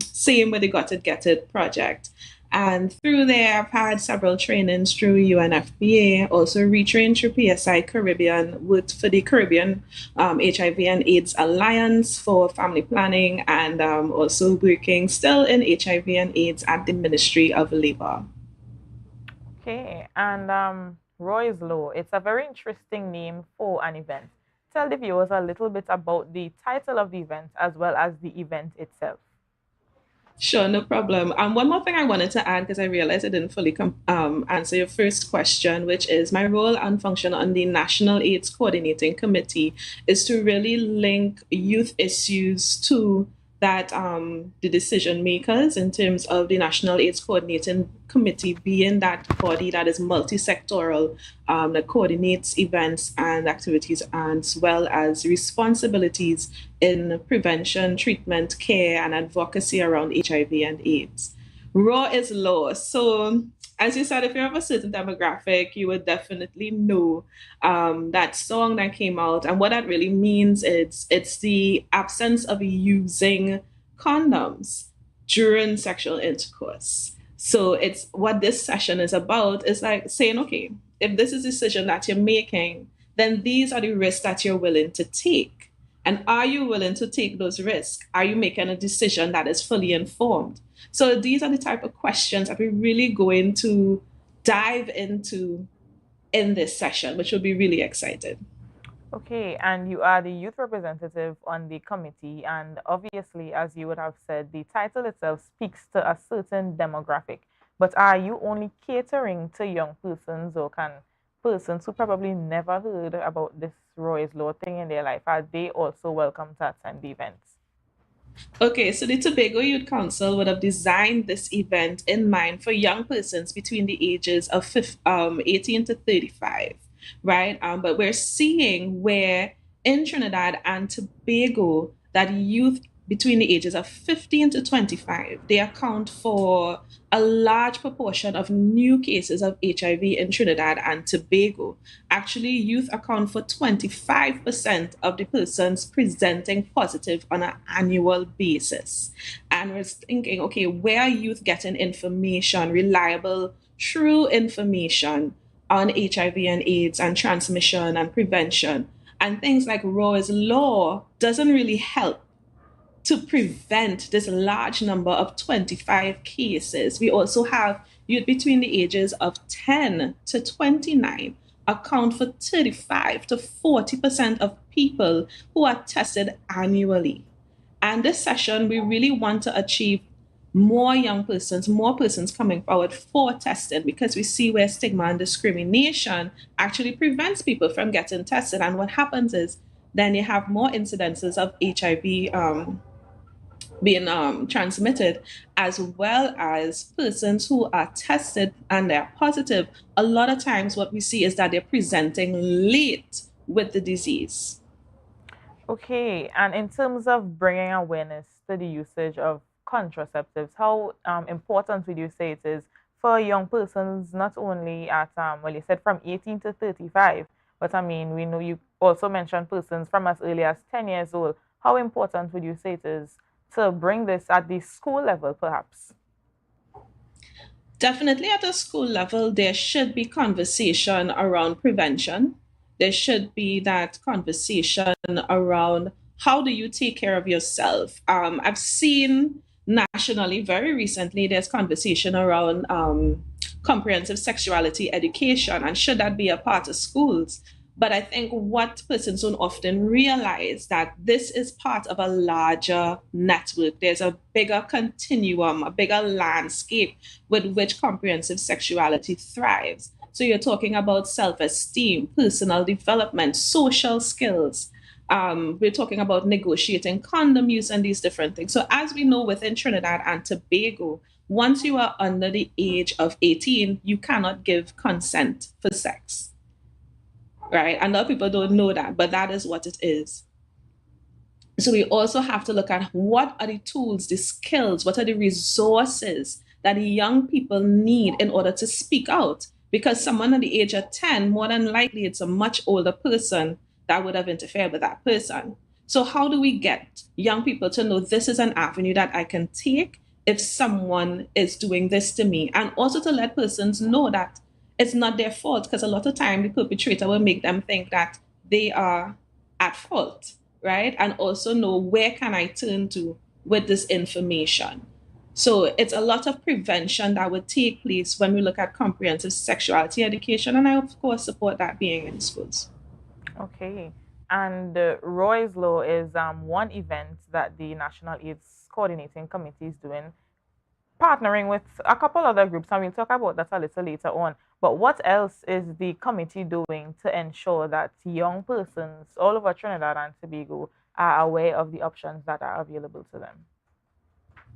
same with the Got It, Get It project. And through there, I've had several trainings through UNFPA, also retrained through PSI Caribbean, worked for the Caribbean HIV and AIDS Alliance for family planning, and also working still in HIV and AIDS at the Ministry of Labor. Okay, and Roy's Law, it's a very interesting name for an event. Tell the viewers a little bit about the title of the event as well as the event itself. Sure, no problem. One more thing I wanted to add, because I realized I didn't fully answer your first question, which is my role and function on the National AIDS Coordinating Committee is to really link youth issues to that the decision makers in terms of the National AIDS Coordinating Committee being that body that is multi-sectoral, that coordinates events and activities as well as responsibilities in prevention, treatment, care, and advocacy around HIV and AIDS. Raw is law. So as you said, if you're of a certain demographic, you would definitely know that song that came out. And what that really means is it's the absence of using condoms during sexual intercourse. So it's what this session is about is like saying, okay, if this is a decision that you're making, then these are the risks that you're willing to take. And are you willing to take those risks? Are you making a decision that is fully informed? So these are the type of questions that we're really going to dive into in this session, which will be really exciting. Okay, and you are the youth representative on the committee, and obviously, as you would have said, the title itself speaks to a certain demographic. But are you only catering to young persons, or can persons who probably never heard about this Roy's Law thing in their life, are they also welcome to attend the events? Okay, so the Tobago Youth Council would have designed this event in mind for young persons between the ages of 18 to 35, right? But we're seeing where in Trinidad and Tobago that youth between the ages of 15 to 25, they account for a large proportion of new cases of HIV in Trinidad and Tobago. Actually, youth account for 25% of the persons presenting positive on an annual basis. And we're thinking, okay, where are youth getting information, reliable, true information on HIV and AIDS and transmission and prevention? And things like Roy's Law doesn't really help to prevent this large number of 25 cases. We also have youth between the ages of 10 to 29 account for 35 to 40% of people who are tested annually. And this session, we really want to achieve more young persons, more persons coming forward for testing, because we see where stigma and discrimination actually prevents people from getting tested. And what happens is then you have more incidences of HIV being transmitted, as well as persons who are tested and they're positive. A lot of times what we see is that they're presenting late with the disease. Okay, and in terms of bringing awareness to the usage of contraceptives, how important would you say it is for young persons, not only at, well, you said from 18 to 35, but I mean, we know you also mentioned persons from as early as 10 years old. How important would you say it is to bring this at the school level, perhaps? Definitely at a school level, there should be conversation around prevention. There should be that conversation around how do you take care of yourself. I've seen nationally, very recently, there's conversation around comprehensive sexuality education, and should that be a part of schools? But I think what persons don't often realize that this is part of a larger network. There's a bigger continuum, a bigger landscape with which comprehensive sexuality thrives. So you're talking about self-esteem, personal development, social skills. We're talking about negotiating condom use and these different things. So as we know within Trinidad and Tobago, once you are under the age of 18, you cannot give consent for sex. Right? And a lot of people don't know that, but that is what it is. So we also have to look at what are the tools, the skills, what are the resources that the young people need in order to speak out. Because someone at the age of 10, more than likely it's a much older person that would have interfered with that person. So how do we get young people to know this is an avenue that I can take? if someone is doing this to me, and also to let persons know that it's not their fault, because a lot of time the perpetrator will make them think that they are at fault, right? And also know where can I turn to with this information. So it's a lot of prevention that would take place when we look at comprehensive sexuality education, and I of course support that being in schools. Okay. And Roy's Law is one event that the National AIDS Coordinating Committee is doing, partnering with a couple other groups, and we'll talk about that a little later on. But what else is the committee doing to ensure that young persons all over Trinidad and Tobago are aware of the options that are available to them?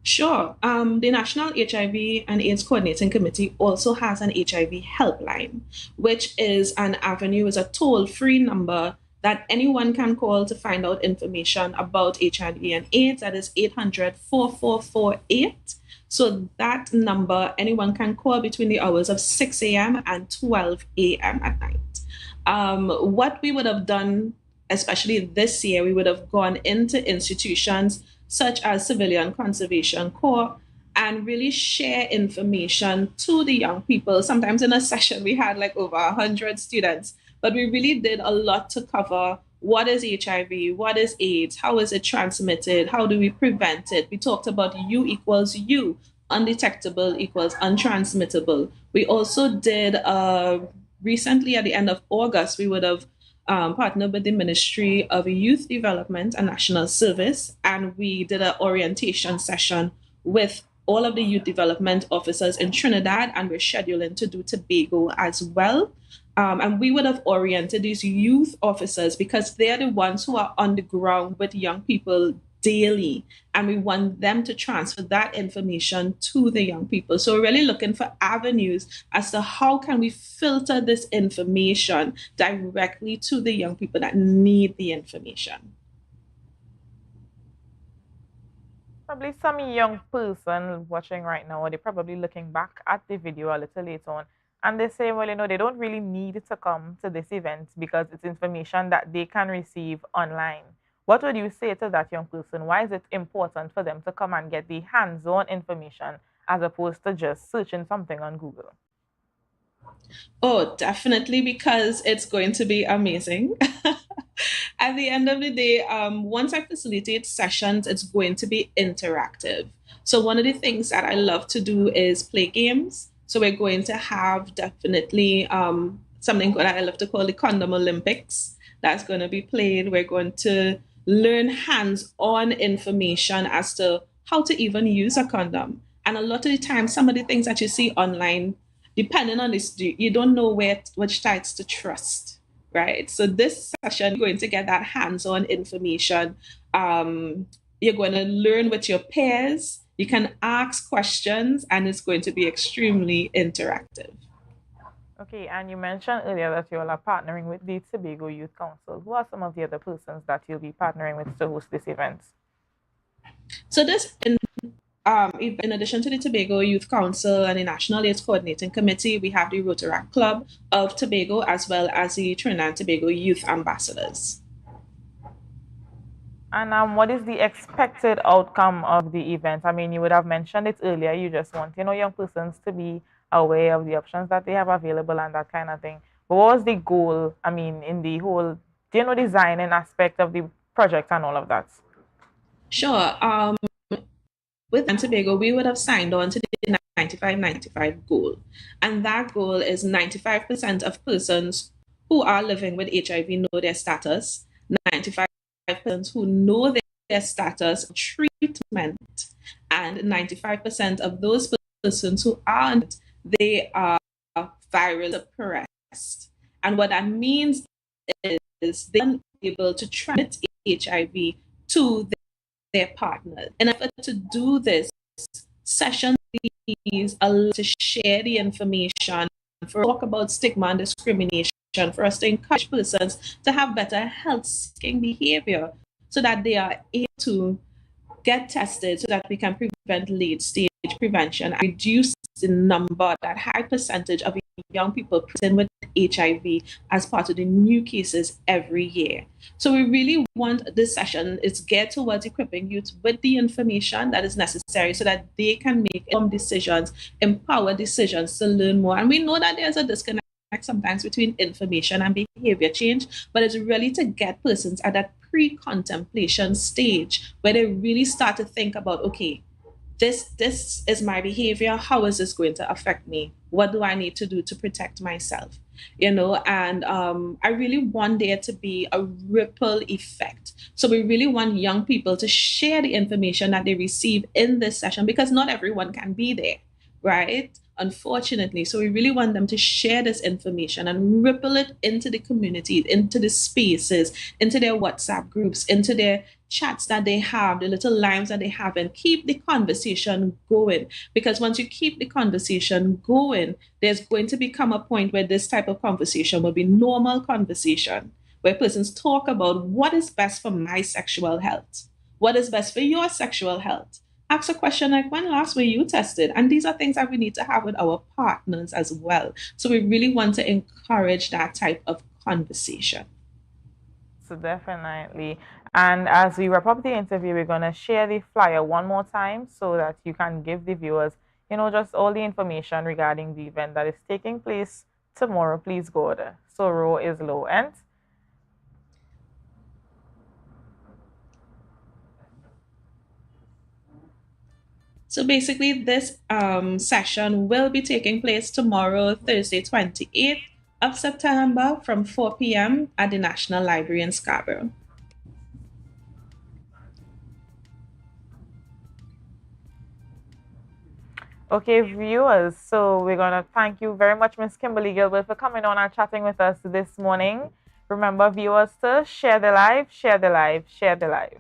Sure. The National HIV and AIDS Coordinating Committee also has an HIV helpline, which is an avenue, is a toll-free number that anyone can call to find out information about HIV and AIDS. That is 800-4448. So that number, anyone can call between the hours of 6 a.m. and 12 a.m. at night. What we would have done, especially this year, we would have gone into institutions such as Civilian Conservation Corps and really share information to the young people. Sometimes in a session, we had like over 100 students, but we really did a lot to cover what is HIV, what is AIDS, how is it transmitted, how do we prevent it. We talked about U equals U, undetectable equals untransmittable. We also did recently at the end of August, we would have partnered with the Ministry of Youth Development and National Service, and we did an orientation session with all of the youth development officers in Trinidad, and we're scheduling to do Tobago as well. And we would have oriented these youth officers because they're the ones who are on the ground with young people daily, and we want them to transfer that information to the young people. So we're really looking for avenues as to how can we filter this information directly to the young people that need the information. Probably some young person watching right now, they're probably looking back at the video a little later on, and they say, well, they don't really need to come to this event because it's information that they can receive online. What would you say to that young person? Why is it important for them to come and get the hands-on information as opposed to just searching something on Google? Oh, definitely, because it's going to be amazing. At the end of the day, once I facilitate sessions, it's going to be interactive. So one of the things that I love to do is play games. So we're going to have definitely something that I love to call the Condom Olympics. That's going to be played. We're going to learn hands-on information as to how to even use a condom. And a lot of the time, some of the things that you see online, depending on this, you don't know which sites to trust, right? So this session, you're going to get that hands-on information. You're going to learn with your peers. You can ask questions, and it's going to be extremely interactive. Okay, and you mentioned earlier that you all are partnering with the Tobago Youth Council. Who are some of the other persons that you'll be partnering with to host this event? So this, in addition to the Tobago Youth Council and the National AIDS Coordinating Committee, we have the Rotaract Club of Tobago as well as the Trinidad and Tobago Youth Ambassadors. And what is the expected outcome of the event? I mean, you would have mentioned it earlier. You just want, young persons to be aware of the options that they have available and that kind of thing. But what was the goal, I mean, in the whole, designing aspect of the project and all of that? Sure. With Tobago, we would have signed on to the 95-95 goal. And that goal is 95% of persons who are living with HIV know their status, 95% who know their status, treatment, and 95% of those persons who aren't, they are viral suppressed. And what that means is they're unable to transmit HIV to their partners. In order to do this, sessions allow to share the information, for talk about stigma and discrimination, for us to encourage persons to have better health-seeking behavior so that they are able to get tested so that we can prevent late-stage prevention and reduce the number, that high percentage of young people presented with HIV as part of the new cases every year. So we really want this session is geared towards equipping youth with the information that is necessary so that they can make informed decisions, empowered decisions to learn more. And we know that there's a disconnect sometimes between information and behavior change, but it's really to get persons at that pre-contemplation stage where they really start to think about, okay, this is my behavior. How is this going to affect me? What do I need to do to protect myself? And I really want there to be a ripple effect. So we really want young people to share the information that they receive in this session, because not everyone can be there, right? Unfortunately. So we really want them to share this information and ripple it into the community, into the spaces, into their WhatsApp groups, into their chats that they have, the little lives that they have, and keep the conversation going. Because once you keep the conversation going, there's going to become a point where this type of conversation will be normal conversation, where persons talk about what is best for my sexual health, what is best for your sexual health. Ask a question like, when last were you tested? And these are things that we need to have with our partners as well. So we really want to encourage that type of conversation. So definitely. And as we wrap up the interview, we're going to share the flyer one more time so that you can give the viewers, just all the information regarding the event that is taking place tomorrow. Please go there. So row is low end. So basically, this session will be taking place tomorrow, Thursday, 28th of September from 4 p.m. at the National Library in Scarborough. Okay, viewers, so we're going to thank you very much, Ms. Kimberly Gilbert, for coming on and chatting with us this morning. Remember, viewers, to share the live, share the live, share the live.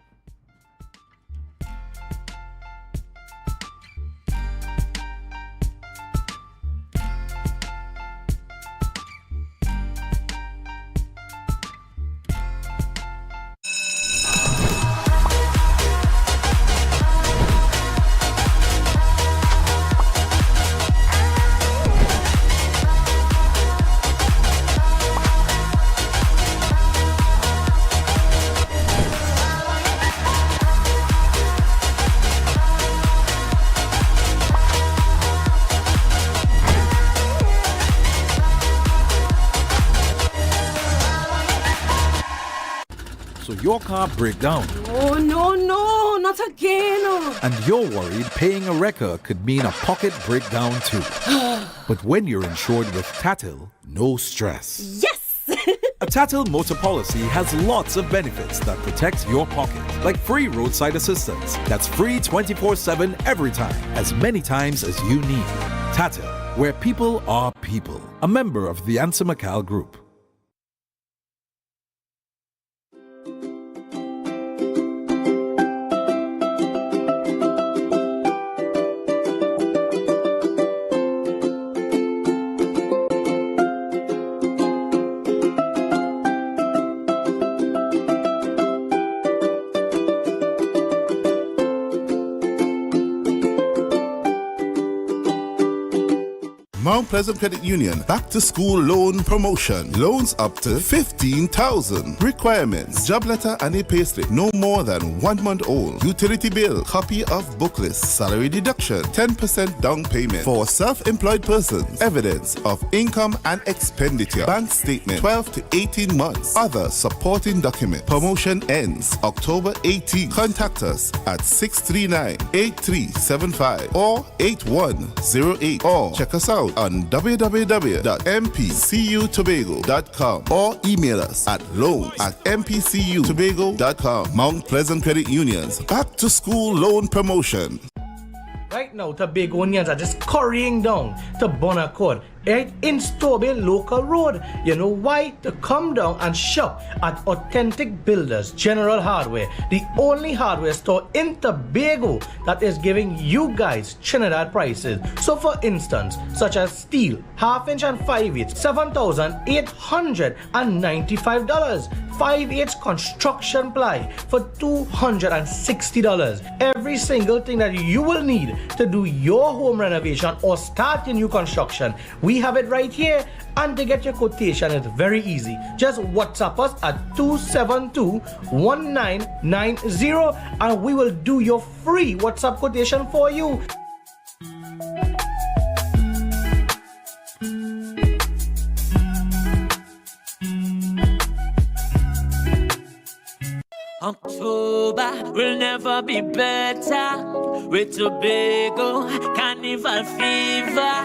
Your car break down. Oh, no, not again. And you're worried paying a wrecker could mean a pocket breakdown too. But when you're insured with Tatil, no stress. Yes! A Tatil motor policy has lots of benefits that protect your pocket, like free roadside assistance that's free 24/7 every time, as many times as you need. Tatil, where people are people. A member of the Ansa McCall Group. Mount Pleasant Credit Union Back to School Loan Promotion. Loans up to $15,000. Requirements: job letter and a payslip no more than 1 month old. Utility bill, copy of book list, salary deduction, 10% down payment for self-employed persons, evidence of income and expenditure, bank statement, 12 to 18 months, other supporting document. Promotion ends October 18. Contact us at 639-8375 or 8108 or check us out on www.mpcutobago.com or email us at loan@mpcutobago.com. Mount Pleasant Credit Union's Back to School Loan Promotion. Right now, Tobagonians are just currying down to Bonaccord, right in Stobie Local Road. You know why? To come down and shop at Authentic Builders General Hardware, the only hardware store in Tobago that is giving you guys Trinidad prices. So for instance, such as steel, 1/2 inch and 5/8, $7,895. 5/8 construction ply for $260. Every single thing that you will need to do your home renovation or start your new construction, we have it right here. And to get your quotation, it's very easy. Just WhatsApp us at 272-1990 and we will do your free WhatsApp quotation for you. October will never be better with Tobago Carnival Fever.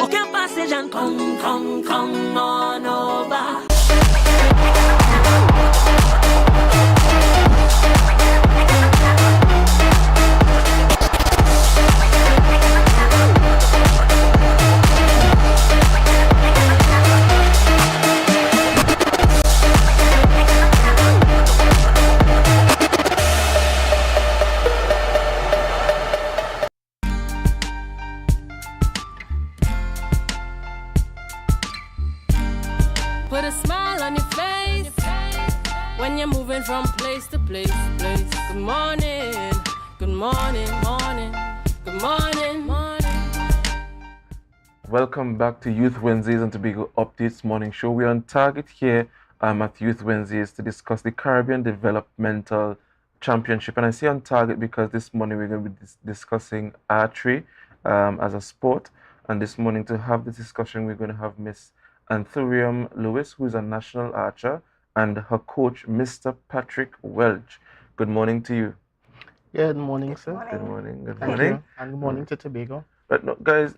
Okay, passage and come on over. Put a smile on your face when you're moving from place to place. Good morning, good morning, morning, good morning, morning. Welcome back to Youth Wednesdays and Tobago Updates Morning Show. We're on target here at Youth Wednesdays to discuss the Caribbean Developmental Championship. And I say on target because this morning we're going to be discussing archery as a sport. And this morning to have this discussion, we're going to have Miss Anthurium Lewis, who is a national archer, and her coach, Mr. Patrick Welch. Good morning to you. Good morning, sir. Good morning. Good Thank morning. you. And good morning to Tobago. But no, guys,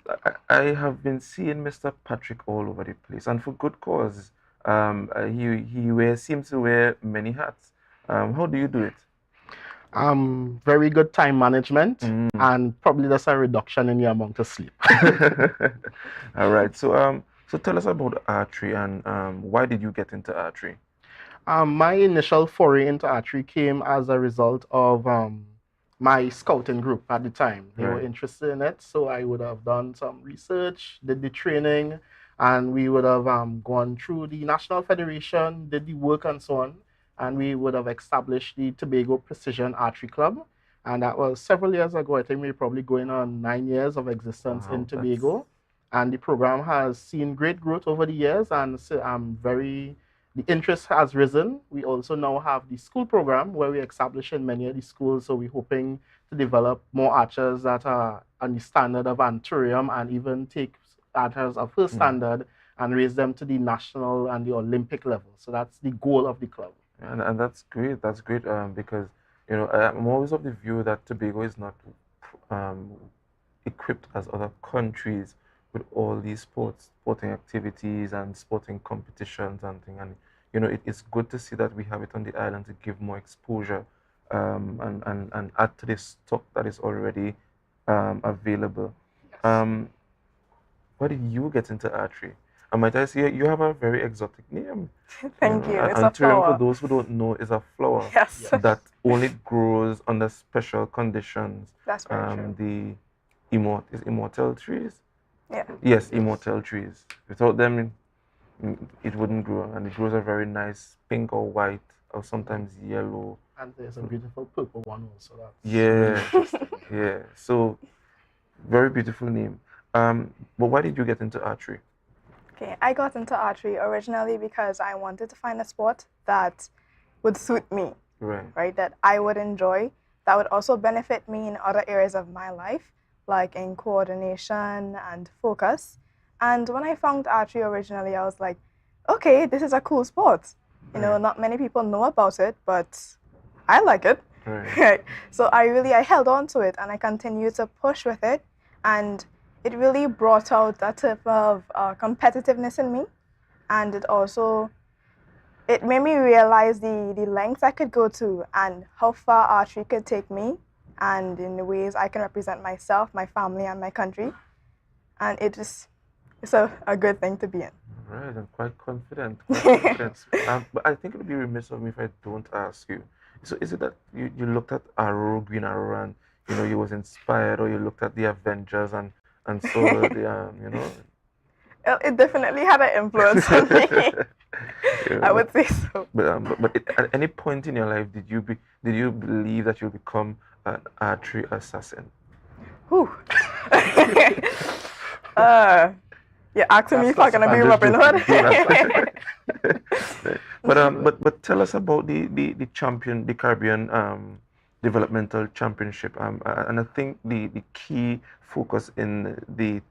I have been seeing Mr. Patrick all over the place, and for good cause. He seems to wear many hats. How do you do it? Very good time management, and probably just a reduction in the amount of sleep. All right. So tell us about archery and why did you get into archery? My initial foray into archery came as a result of my scouting group at the time. They were interested in it, so I would have done some research, did the training, and we would have gone through the National Federation, did the work and so on, and we would have established the Tobago Precision Archery Club. And that was several years ago. I think we're probably going on 9 years of existence in Tobago. And the program has seen great growth over the years, and the interest has risen. We also now have the school program where we establish in many of the schools. So we're hoping to develop more archers that are on the standard of Anturium and even take archers of her standard and raise them to the national and the Olympic level. So that's the goal of the club. And that's great. That's great because, you know, I'm always of the view that Tobago is not equipped as other countries with all these sporting activities and sporting competitions and things. And, you know, it's good to see that we have it on the island to give more exposure and add to the stock that is already available. Yes. Why did you get into archery? And might I say, you have a very exotic name. Thank you. It's a Anthurium, flower. for those who don't know, is a flower Yes. that only grows under special conditions. That's very true. The immortal trees? Yeah. Yes, immortal trees. Without them, it wouldn't grow. And it grows a very nice pink or white or sometimes yellow. And there's a beautiful purple one also. That's Yeah, yeah. So, very beautiful name. But why did you get into archery? Okay, I got into archery originally because I wanted to find a sport that would suit me, right? That I would enjoy, that would also benefit me in other areas of my life, like in coordination and focus. And when I found archery originally, I was like, okay, this is a cool sport. You know, not many people know about it, but I like it. Right. So I held on to it and I continued to push with it. And it really brought out that type of competitiveness in me. And it made me realize the lengths I could go to and how far archery could take me and in the ways I can represent myself, my family, and my country. And it's a good thing to be in. Right, I'm quite confident. But I think it would be remiss of me if I don't ask you. So is it that you looked at Arrow, Green Arrow, and, you know, you was inspired, or you looked at the Avengers and saw the, you know? It definitely had an influence on me. I would say so. But at any point in your life, did you believe that you'll become an archery assassin? Whew. You're asking me if I'm gonna be Robin Hood. But tell us about the Caribbean developmental championship. And I think the key focus in the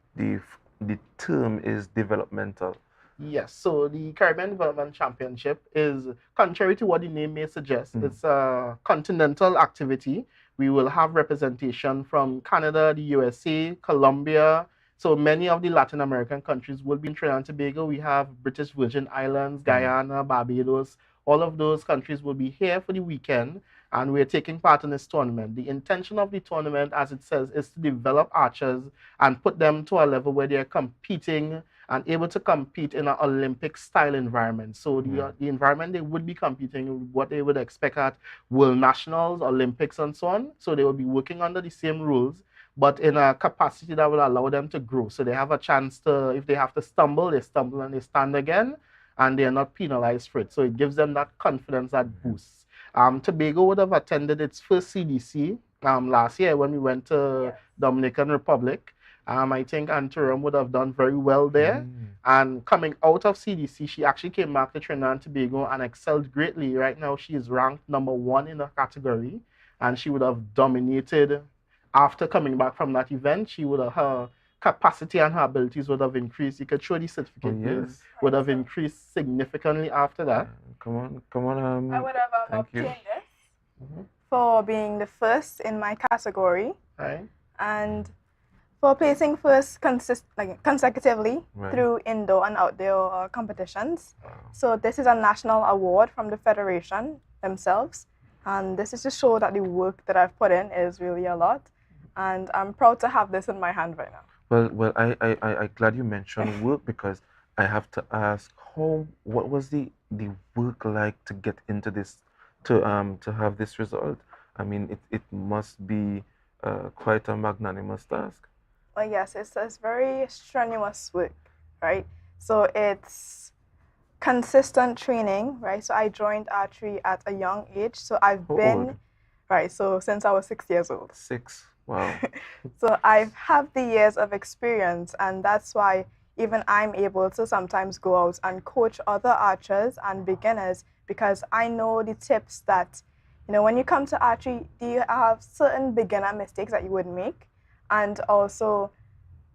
term is developmental. Yes, so the Caribbean Development Championship is, contrary to what the name may suggest, it's a continental activity. We will have representation from Canada, the USA, Colombia. So many of the Latin American countries will be in Trinidad and Tobago. We have British Virgin Islands, Guyana, Barbados. All of those countries will be here for the weekend, and we're taking part in this tournament. The intention of the tournament, as it says, is to develop archers and put them to a level where they're competing and able to compete in an Olympic-style environment. So the environment they would be competing, what they would expect at World Nationals, Olympics, and so on. So they will be working under the same rules, but in a capacity that will allow them to grow. So they have a chance to, if they have to stumble, they stumble and they stand again, and they're not penalized for it. So it gives them that confidence, that boost. Tobago would have attended its first CDC last year when we went to Dominican Republic. I think Anturium would have done very well there. And coming out of CDC, she actually came back to Trinidad and Tobago and excelled greatly. Right now, she is ranked #1 in her category, and she would have dominated. After coming back from that event, she would have, her capacity and her abilities would have increased. You could show the certificate would have increased significantly after that. Come on. I would have thank you. obtained this for being the first in my category. Right. And for placing first consecutively through indoor and outdoor competitions. So this is a national award from the Federation themselves. And this is to show that the work that I've put in is really a lot. And I'm proud to have this in my hand right now. Well, I glad you mentioned work, because I have to ask, what was the work like to get into this, to have this result? I mean, it must be quite a magnanimous task. Well, yes, it's very strenuous work, right? So it's consistent training, right? So I joined archery at a young age. So I've been, right, so since I was 6 years old. 6, wow. So I have the years of experience, and that's why even I'm able to sometimes go out and coach other archers and beginners, because I know the tips that, when you come to archery, you have certain beginner mistakes that you would make. And also,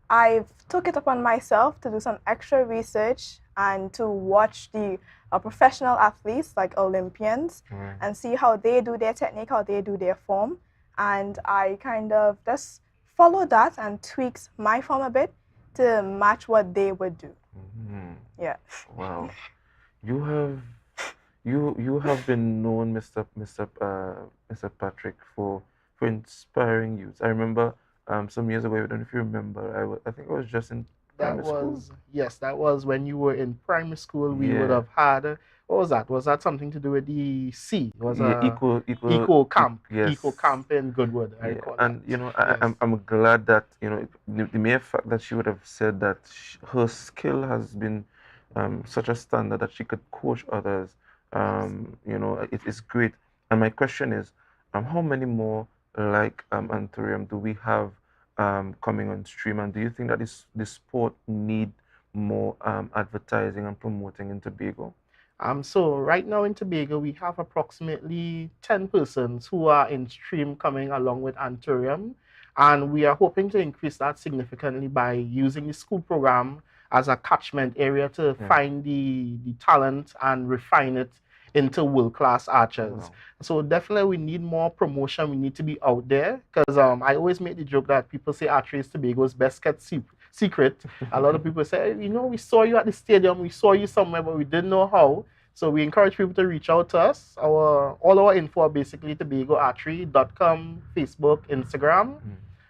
I've took it upon myself to do some extra research and to watch the professional athletes like Olympians and see how they do their technique, how they do their form. And I kind of just follow that and tweaks my form a bit to match what they would do. Yeah. Wow. You have been known, Mr. Patrick, for inspiring youth. I remember some years ago, I don't know if you remember, I think I was just in primary school. Yes, that was when you were in primary school. We would have had, what was that? Was that something to do with the C? It was eco camp. Yes. Eco camp in Goodwood. I recall and that. I'm glad that the mere fact that she would have said that her skill has been such a standard that she could coach others. It is great. And my question is, how many more like Anturium do we have coming on stream, and do you think that this sport need more advertising and promoting in Tobago? So right now in Tobago, we have approximately 10 persons who are in stream coming along with Anturium, and we are hoping to increase that significantly by using the school program as a catchment area to find the talent and refine it into world-class archers. So definitely we need more promotion. We need to be out there, because I always make the joke that people say archery is Tobago's best kept secret. A lot of people say, we saw you at the stadium, we saw you somewhere, but we didn't know how. So we encourage people to reach out to us. All our info are basically tobagoarchery.com, Facebook, Instagram.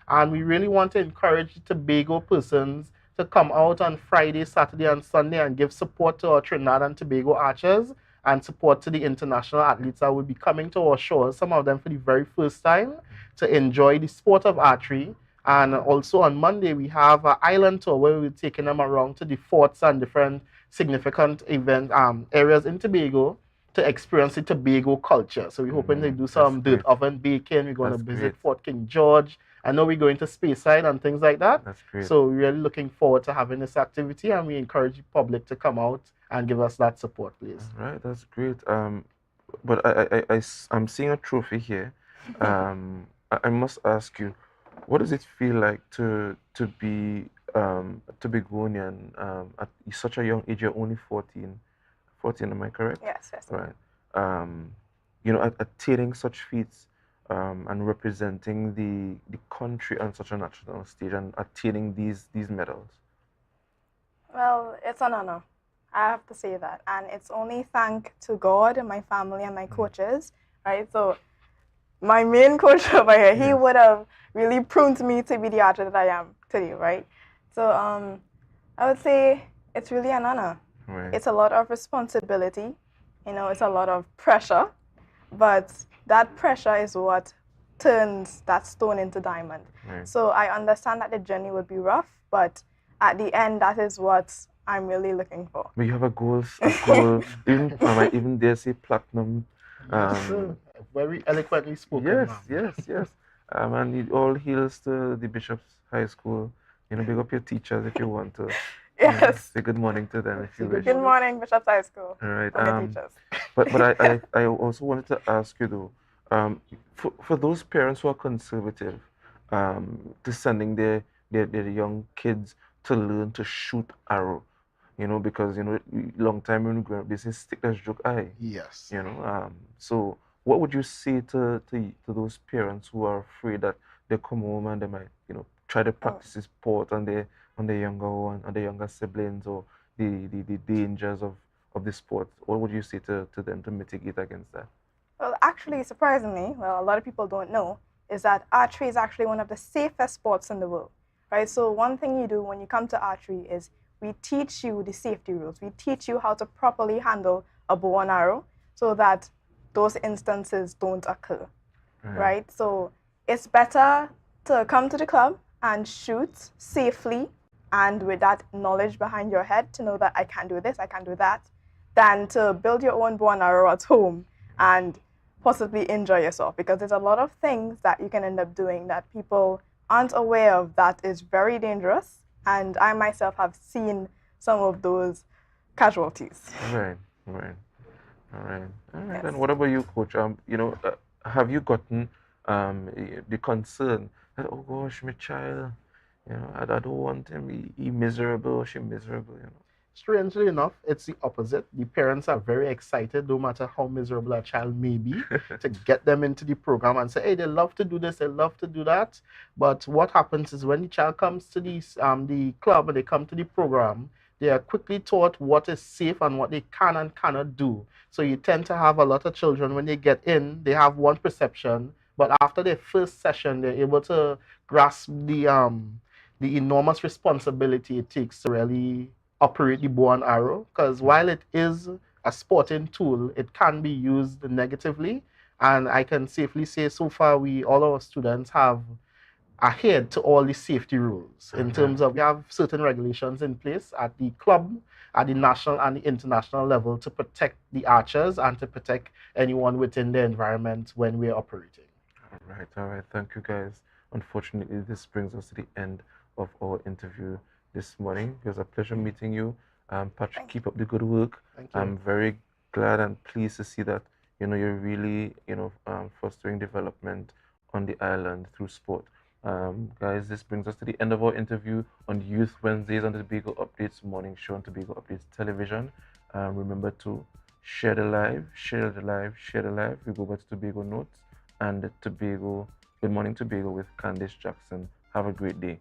And we really want to encourage Tobago persons to come out on Friday, Saturday, and Sunday and give support to our Trinidad and Tobago archers, and support to the international athletes that will be coming to our shores, some of them for the very first time, to enjoy the sport of archery. And also on Monday, we have an island tour where we're taking them around to the forts and different significant event areas in Tobago to experience the Tobago culture. So we're hoping to do some dirt oven baking. We're going to visit Fort King George. I know we're going to Speyside and things like that. That's great. So we're really looking forward to having this activity, and we encourage the public to come out and give us that support, please. Right, that's great. But I'm seeing a trophy here. I must ask you, what does it feel like to be a Tobagonian at such a young age? You're only 14. 14, am I correct? Yes, yes. Right. Attaining such feats and representing the country on such a national stage and attaining these medals. Well, it's an honor. I have to say that. And it's only thanks to God and my family and my coaches, right? So my main coach over here, he would have really pruned me to be the athlete that I am today, right? So I would say it's really an honor. Right. It's a lot of responsibility, it's a lot of pressure, but that pressure is what turns that stone into diamond. Right. So I understand that the journey would be rough, but at the end, that is what I'm really looking for. But you have a goal, even I might even dare say platinum. Very eloquently spoken. Yes. And it all hails to the Bishop's High School. Big up your teachers if you want to. Yes. Say good morning to them if you wish. Good morning, Bishop's High School. All right. And the teachers. But I also wanted to ask you though, for those parents who are conservative, to sending their young kids to learn to shoot arrow, because long time when we grew up, they say stick that joke eye. Yes. So what would you say to those parents who are afraid that they come home and they might try to practice sport on their younger one, on their younger siblings, or the dangers of the sport? What would you say to them to mitigate against that? Well, actually, surprisingly, a lot of people don't know, is that archery is actually one of the safest sports in the world, right? So one thing you do when you come to archery is we teach you the safety rules. We teach you how to properly handle a bow and arrow so that those instances don't occur, right? So it's better to come to the club and shoot safely and with that knowledge behind your head to know that I can do this, I can do that, than to build your own bow and arrow at home and possibly injure yourself, because there's a lot of things that you can end up doing that people aren't aware of that is very dangerous, and I myself have seen some of those casualties. Right. Yes. And what about you, Coach? Have you gotten the concern that, oh gosh, my child, I don't want him, he miserable or she miserable, Strangely enough, it's the opposite. The parents are very excited, no matter how miserable a child may be, to get them into the program and say, hey, they love to do this, they love to do that. But what happens is when the child comes to the club and they come to the program, they are quickly taught what is safe and what they can and cannot do. So you tend to have a lot of children, when they get in, they have one perception, but after their first session, they're able to grasp the enormous responsibility it takes to really operate the bow and arrow, because while it is a sporting tool, it can be used negatively. And I can safely say so far all our students have adhered to all the safety rules in terms of we have certain regulations in place at the club, at the national and the international level to protect the archers and to protect anyone within the environment when we're operating. All right. Thank you, guys. Unfortunately, this brings us to the end of our interview this morning. It was a pleasure meeting you. Patrick, keep up the good work. Thank you. I'm very glad and pleased to see that you're really fostering development on the island through sport. Guys, this brings us to the end of our interview on Youth Wednesdays on the Tobago Updates morning show on Tobago Updates television. Remember to share the live. We go back to Tobago Notes and Tobago. Good Morning Tobago with Candice Jackson. Have a great day.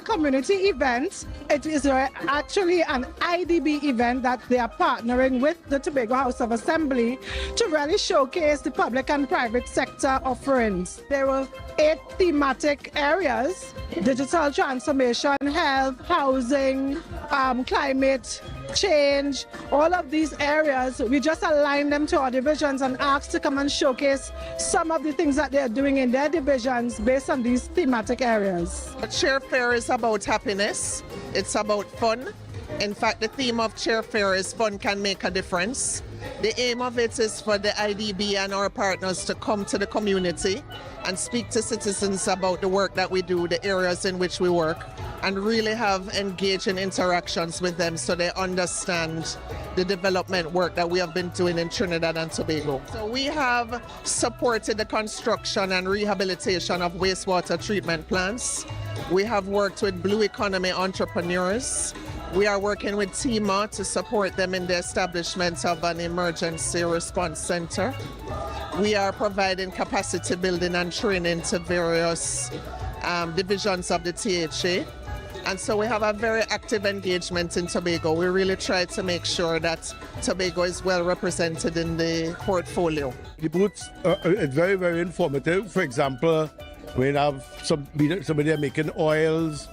community event. It is actually an IDB event that they are partnering with the Tobago House of Assembly to really showcase the public and private sector offerings. There were 8 thematic areas: digital transformation, health, housing, climate change. All of these areas, we just aligned them to our divisions and asked to come and showcase some of the things that they're doing in their divisions based on these thematic areas. Chair Fair is about happiness. It's about fun. In fact, the theme of Chair Fair is fun can make a difference. The aim of it is for the IDB and our partners to come to the community and speak to citizens about the work that we do, the areas in which we work, and really have engaging interactions with them so they understand the development work that we have been doing in Trinidad and Tobago. So we have supported the construction and rehabilitation of wastewater treatment plants. We have worked with blue economy entrepreneurs. We are working with TIMA to support them in the establishment of an emergency response center. We are providing capacity building and training to various divisions of the THA. And so we have a very active engagement in Tobago. We really try to make sure that Tobago is well represented in the portfolio. The booths are very, very informative. For example, we have somebody making oils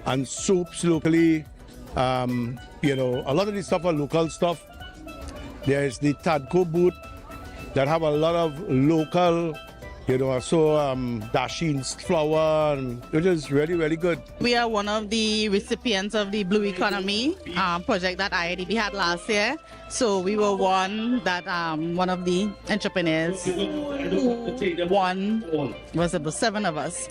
and soups locally. You know, a lot of this stuff are local stuff. There's the Tadco booth that have a lot of local, you know, so dasheen flour, which is really, really good. We are one of the recipients of the Blue Economy project that IDB had last year. So we were one of the entrepreneurs who won, was about 7 of us.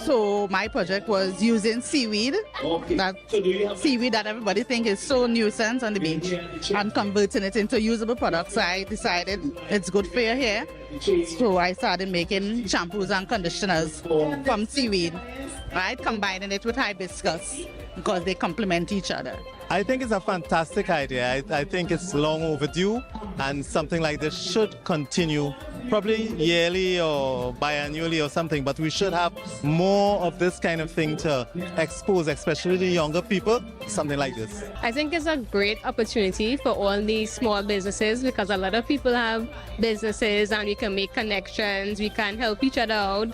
So my project was using seaweed, that everybody thinks is so nuisance on the beach, and converting it into usable products. So I decided it's good for your hair. So I started making shampoos and conditioners from seaweed, right? Combining it with hibiscus because they complement each other. I think it's a fantastic idea. I think it's long overdue, and something like this should continue, probably yearly or biannually or something, but we should have more of this kind of thing to expose, especially the younger people, something like this. I think it's a great opportunity for all these small businesses because a lot of people have businesses and we can make connections, we can help each other out,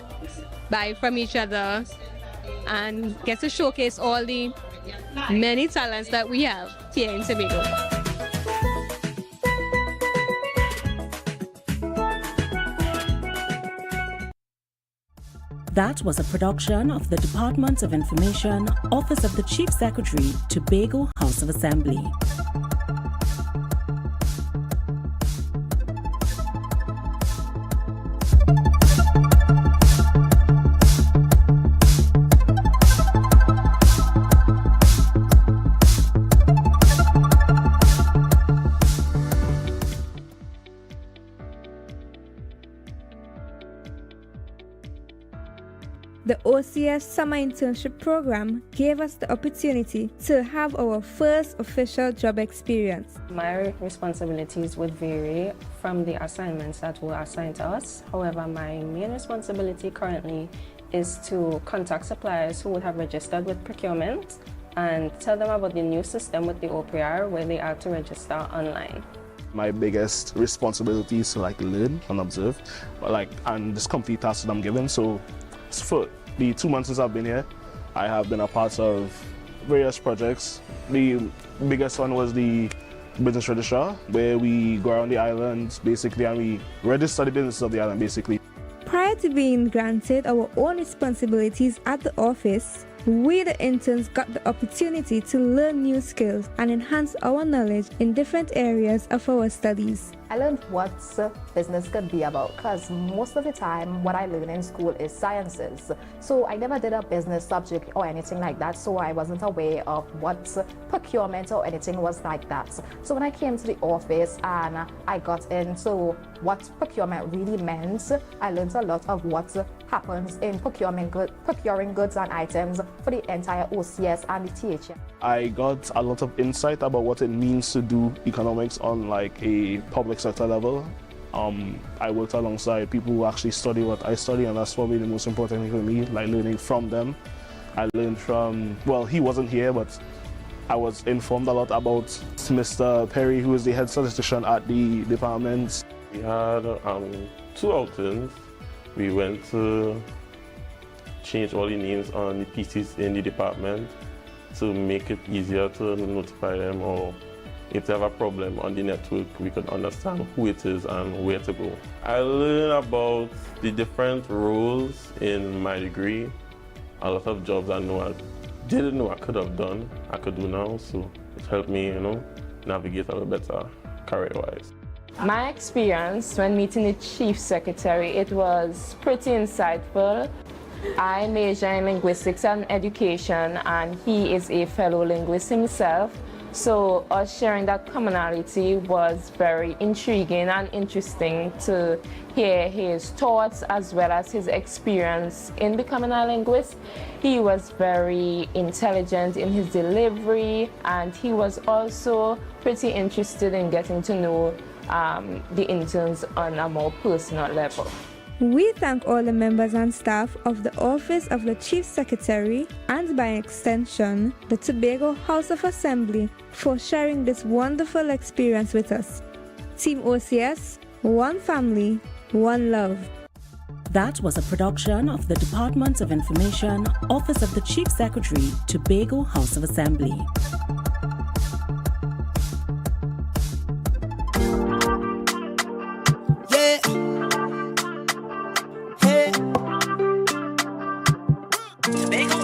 buy from each other, and get to showcase all the many talents that we have here in Tobago. That was a production of the Department of Information, Office of the Chief Secretary, Tobago House of Assembly. The OCS Summer Internship Program gave us the opportunity to have our first official job experience. My responsibilities would vary from the assignments that were assigned to us. However, my main responsibility currently is to contact suppliers who would have registered with procurement and tell them about the new system with the OPR where they are to register online. My biggest responsibility is to learn and observe, and just complete tasks that I'm given. So for the 2 months since I've been here, I have been a part of various projects. The biggest one was the business registrar, where we go around the island basically and we register the businesses of the island basically. Prior to being granted our own responsibilities at the office, we the interns got the opportunity to learn new skills and enhance our knowledge in different areas of our studies. I learned what business could be about because most of the time what I learn in school is sciences. So I never did a business subject or anything like that, so I wasn't aware of what procurement or anything was like that. So when I came to the office and I got into what procurement really meant, I learned a lot of what happens in procuring goods and items for the entire OCS and the THA. I got a lot of insight about what it means to do economics on a public sector level. I worked alongside people who actually study what I study, and that's probably the most important thing for me, learning from them I learned from, well, he wasn't here, but I was informed a lot about Mr. Perry, who is the head statistician at the department. We had 2 outings. We went to change all the names on the PCs in the department to make it easier to notify them, or if they have a problem on the network, we could understand who it is and where to go. I learned about the different roles in my degree. A lot of jobs I didn't know I could have done, I could do now, so it helped me, navigate a little better career-wise. My experience when meeting the Chief Secretary, it was pretty insightful. I major in linguistics and education, and he is a fellow linguist himself. So us sharing that commonality was very intriguing and interesting to hear his thoughts as well as his experience in becoming a linguist. He was very intelligent in his delivery, and he was also pretty interested in getting to know the interns on a more personal level. We thank all the members and staff of the Office of the Chief Secretary and by extension the Tobago House of Assembly for sharing this wonderful experience with us. Team OCS, one family, one love. That was a production of the Department of Information, Office of the Chief Secretary, Tobago House of Assembly.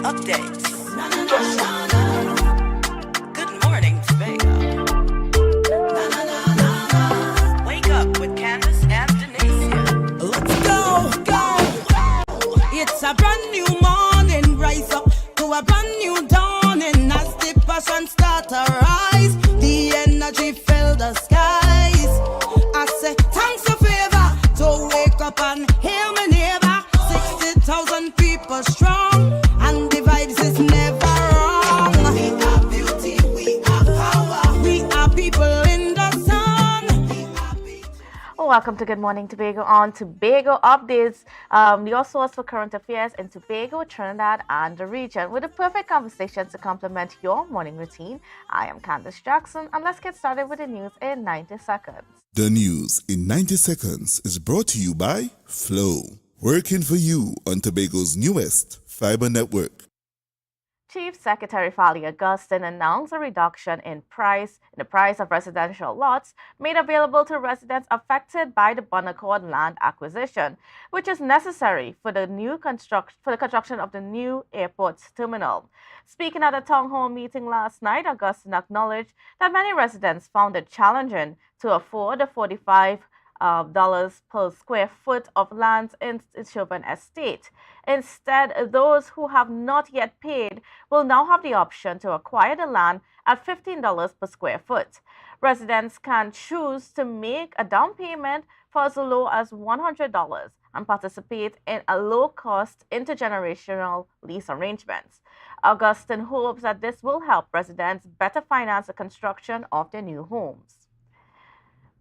Updates. Good morning, Tobago. Wake up with Candace and Denise. Let's go, go. It's a brand new morning. Rise up to a brand new dawning. As the passion start to rise, the energy fill the skies. I say thanks for favor to wake up and hear me neighbor. 60,000 people strong. And the vibes is never wrong. We are beauty, we are power. We are people in the sun. Welcome to Good Morning Tobago on Tobago Updates, your source for current affairs in Tobago, Trinidad, and the region, with the perfect conversation to complement your morning routine. I am Candace Jackson, and let's get started with the news in 90 seconds. The news in 90 seconds is brought to you by Flow, working for you on Tobago's newest fiber network. Chief Secretary Fali Augustine announced a reduction in the price of residential lots made available to residents affected by the Bonaccord land acquisition, which is necessary for the construction of the new airport terminal. Speaking at a town hall meeting last night, Augustine acknowledged that many residents found it challenging to afford the $45 per square foot of land in Chauvin Estate. Instead, those who have not yet paid will now have the option to acquire the land at $15 per square foot. Residents can choose to make a down payment for as low as $100 and participate in a low-cost intergenerational lease arrangements. Augustine hopes that this will help residents better finance the construction of their new homes.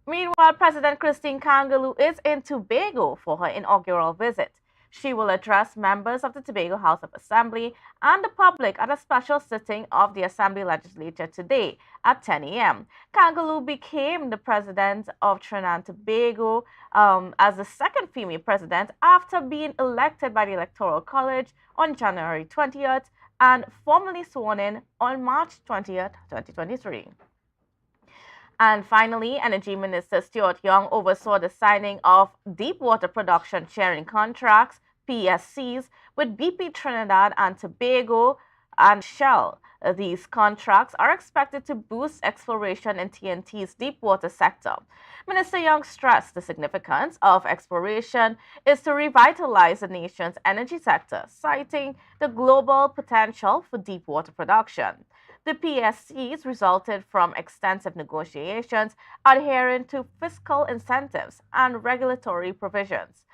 Meanwhile, President Christine Kangaloo is in Tobago for her inaugural visit. She will address members of the Tobago House of Assembly and the public at a special sitting of the Assembly Legislature today at 10 a.m. Kangaloo became the president of Trinidad and Tobago as the second female president after being elected by the Electoral College on January 20th and formally sworn in on March 20th, 2023. And finally, Energy Minister Stuart Young oversaw the signing of Deepwater Production Sharing Contracts, PSCs, with BP Trinidad and Tobago and Shell. These contracts are expected to boost exploration in TNT's deepwater sector. Minister Young stressed the significance of exploration is to revitalize the nation's energy sector, citing the global potential for deepwater production. The PSCs resulted from extensive negotiations adhering to fiscal incentives and regulatory provisions.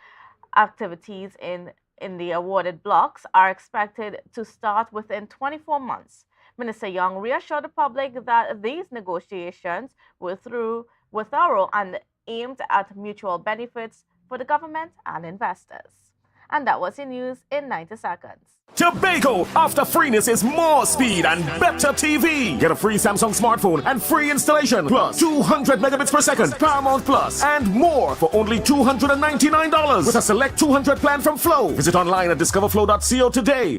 Activities in the awarded blocks are expected to start within 24 months. Minister Young reassured the public that these negotiations were thorough and aimed at mutual benefits for the government and investors. And that was your news in 90 seconds. Tobago, after freeness is more speed and better TV. Get a free Samsung smartphone and free installation, plus 200 megabits per second, Paramount Plus, and more for only $299 with a select 200 plan from Flow. Visit online at discoverflow.co today.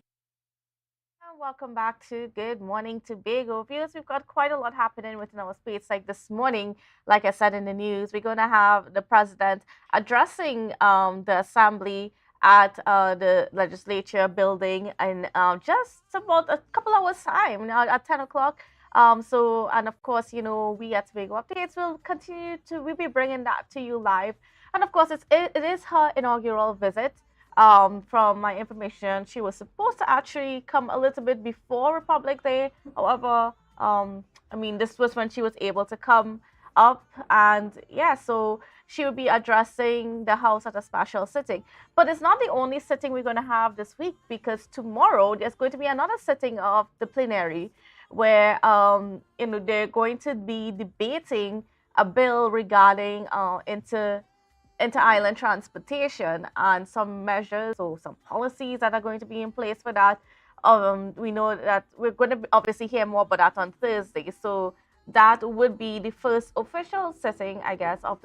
Welcome back to Good Morning Tobago. Viewers, we've got quite a lot happening within our space. Like this morning, like I said in the news, we're going to have the president addressing the assembly at the legislature building in just about a couple hours time, at 10 o'clock. And of course, you know, we at Tobago Updates will continue to, we'll be bringing that to you live. And of course, it is her inaugural visit. From my information, she was supposed to actually come a little bit before Republic Day. However, I mean, this was when she was able to come up, and yeah, so she will be addressing the House at a special sitting. But it's not the only sitting we're going to have this week, because tomorrow there's going to be another sitting of the plenary where you know, they're going to be debating a bill regarding inter-island transportation and some measures or some policies that are going to be in place for that. We know that we're going to obviously hear more about that on Thursday. So that would be the first official sitting, I guess, of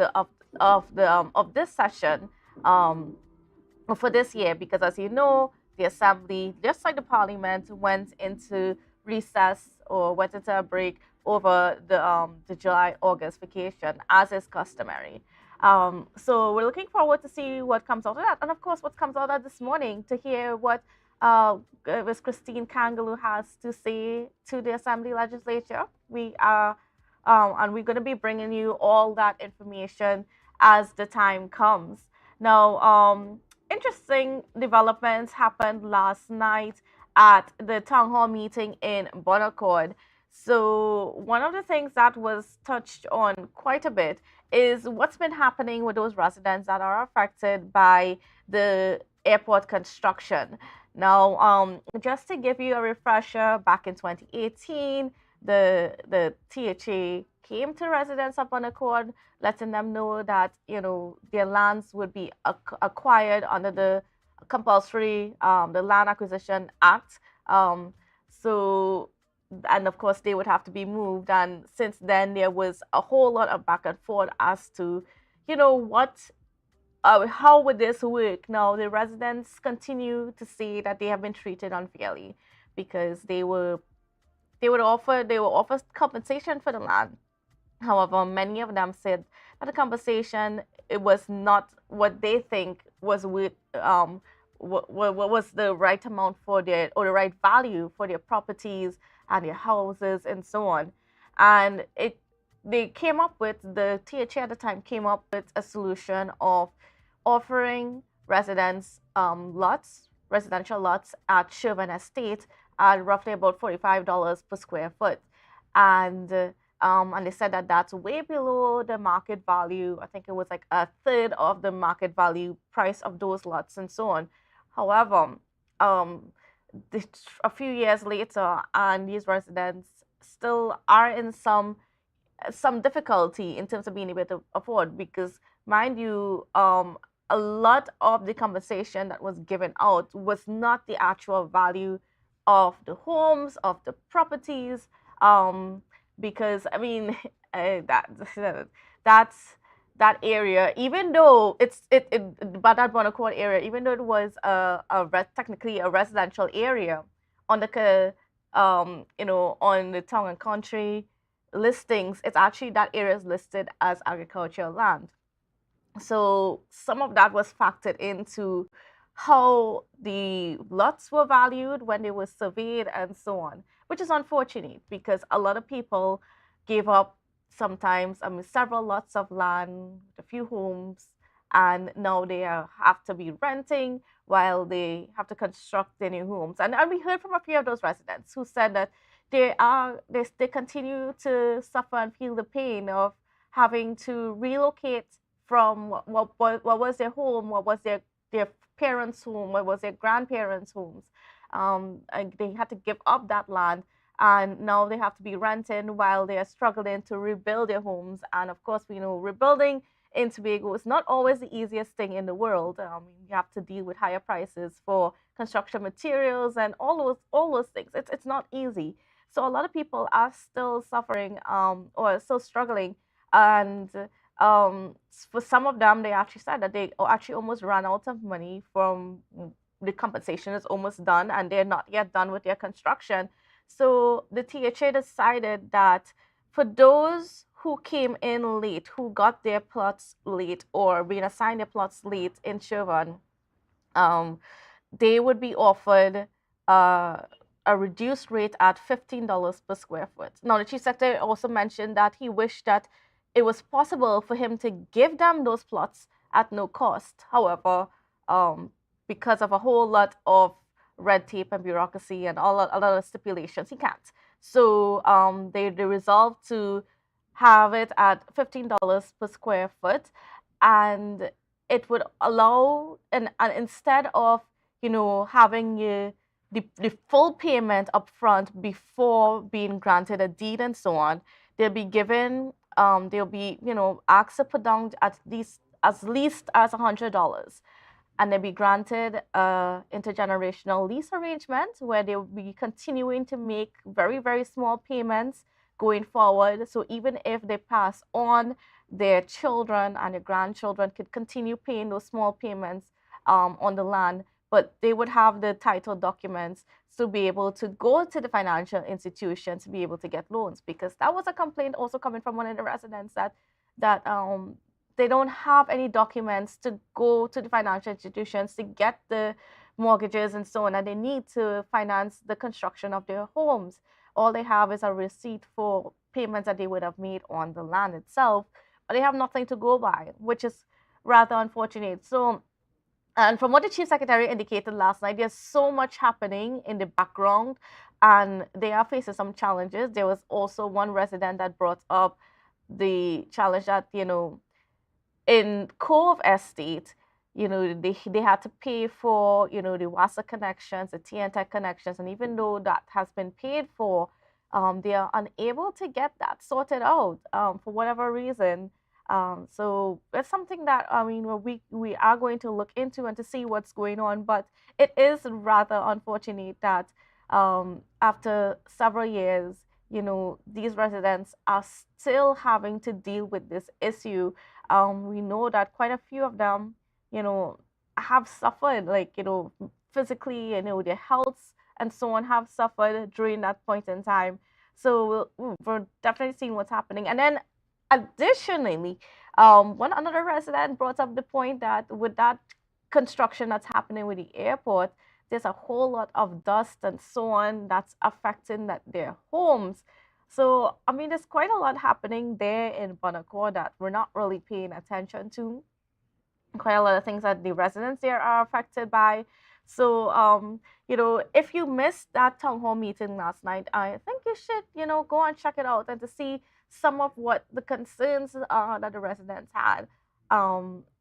this session for this year, because as you know, the Assembly, just like the Parliament, went into recess or went into a break over the July-August vacation, as is customary. So we're looking forward to see what comes out of that, and of course, what comes out of this morning, to hear what Ms. Christine Kangaloo has to say to the Assembly Legislature. We are, and we're going to be bringing you all that information as the time comes. Now, interesting developments happened last night at the town hall meeting in Bon Accord. So one of the things that was touched on quite a bit is what's been happening with those residents that are affected by the airport construction. Now, just to give you a refresher, back in 2018, the THA came to residents of Bon Accord, letting them know that, you know, their lands would be acquired under the compulsory the Land Acquisition Act. And of course, they would have to be moved. And since then, there was a whole lot of back and forth as to, you know, how would this work? Now, the residents continue to say that they have been treated unfairly, because they were offered compensation for the land. However, many of them said that the compensation, it was not what they think was worth, what was the right amount for their, or the right value for their properties and their houses and so on. And they came up with, the THA at the time came up with a solution of offering residents residential lots at Sherwin Estate at roughly about $45 per square foot. And they said that that's way below the market value. I think it was like a third of the market value price of those lots and so on. However, a few years later, and these residents still are in some difficulty in terms of being able to afford, because, mind you, a lot of the compensation that was given out was not the actual value of the homes, of the properties, because, I mean, that area, even though but that Bon Accord area, even though it was technically a residential area, on the you know, on the Town and Country listings, it's actually, that area is listed as agricultural land. So some of that was factored into how the lots were valued when they were surveyed and so on, which is unfortunate, because a lot of people gave up sometimes, I mean, several lots of land, a few homes, and now they have to be renting while they have to construct their new homes. And we heard from a few of those residents who said that they continue to suffer and feel the pain of having to relocate from what was their home, what was their parents' home, what was their grandparents' homes. And they had to give up that land, and now they have to be renting while they are struggling to rebuild their homes. And of course, we know rebuilding in Tobago is not always the easiest thing in the world. You have to deal with higher prices for construction materials and all those things. It's not easy. So a lot of people are still suffering or still struggling, and for some of them, they actually said that they actually almost ran out of money from the compensation is almost done, and they're not yet done with their construction. So the THA decided that for those who came in late, who got their plots late or been assigned their plots late in Sherburne, they would be offered a reduced rate at $15 per square foot. Now, the chief secretary also mentioned that he wished that it was possible for him to give them those plots at no cost. However, because of a whole lot of red tape and bureaucracy and a lot of stipulations, he can't. So they resolved to have it at $15 per square foot, and it would allow, and instead of having the full payment up front before being granted a deed and so on, they'll be given they'll be asked to put down at least as $100, and they'll be granted a intergenerational lease arrangement where they'll be continuing to make very, very small payments going forward. So even if they pass on, their children and their grandchildren could continue paying those small payments on the land, but they would have the title documents to be able to go to the financial institution to be able to get loans, because that was a complaint also coming from one of the residents that they don't have any documents to go to the financial institutions to get the mortgages and so on, and they need to finance the construction of their homes. All they have is a receipt for payments that they would have made on the land itself, but they have nothing to go by, which is rather unfortunate. So, and from what the chief secretary indicated last night, there's so much happening in the background, and they are facing some challenges. There was also one resident that brought up the challenge that, in Cove Estate, they had to pay for, the WASA connections, the TNTech connections, and even though that has been paid for, they are unable to get that sorted out for whatever reason. So it's something that, we are going to look into and to see what's going on, but it is rather unfortunate that after several years, these residents are still having to deal with this issue. We know that quite a few of them, have suffered, like, physically, their health and so on have suffered during that point in time. So we're definitely seeing what's happening. And then additionally, another resident brought up the point that with that construction that's happening with the airport, there's a whole lot of dust and so on that's affecting their homes. So, there's quite a lot happening there in Bonacor that we're not really paying attention to. Quite a lot of things that the residents there are affected by. So, if you missed that town hall meeting last night, I think you should, go and check it out and to see some of what the concerns are that the residents had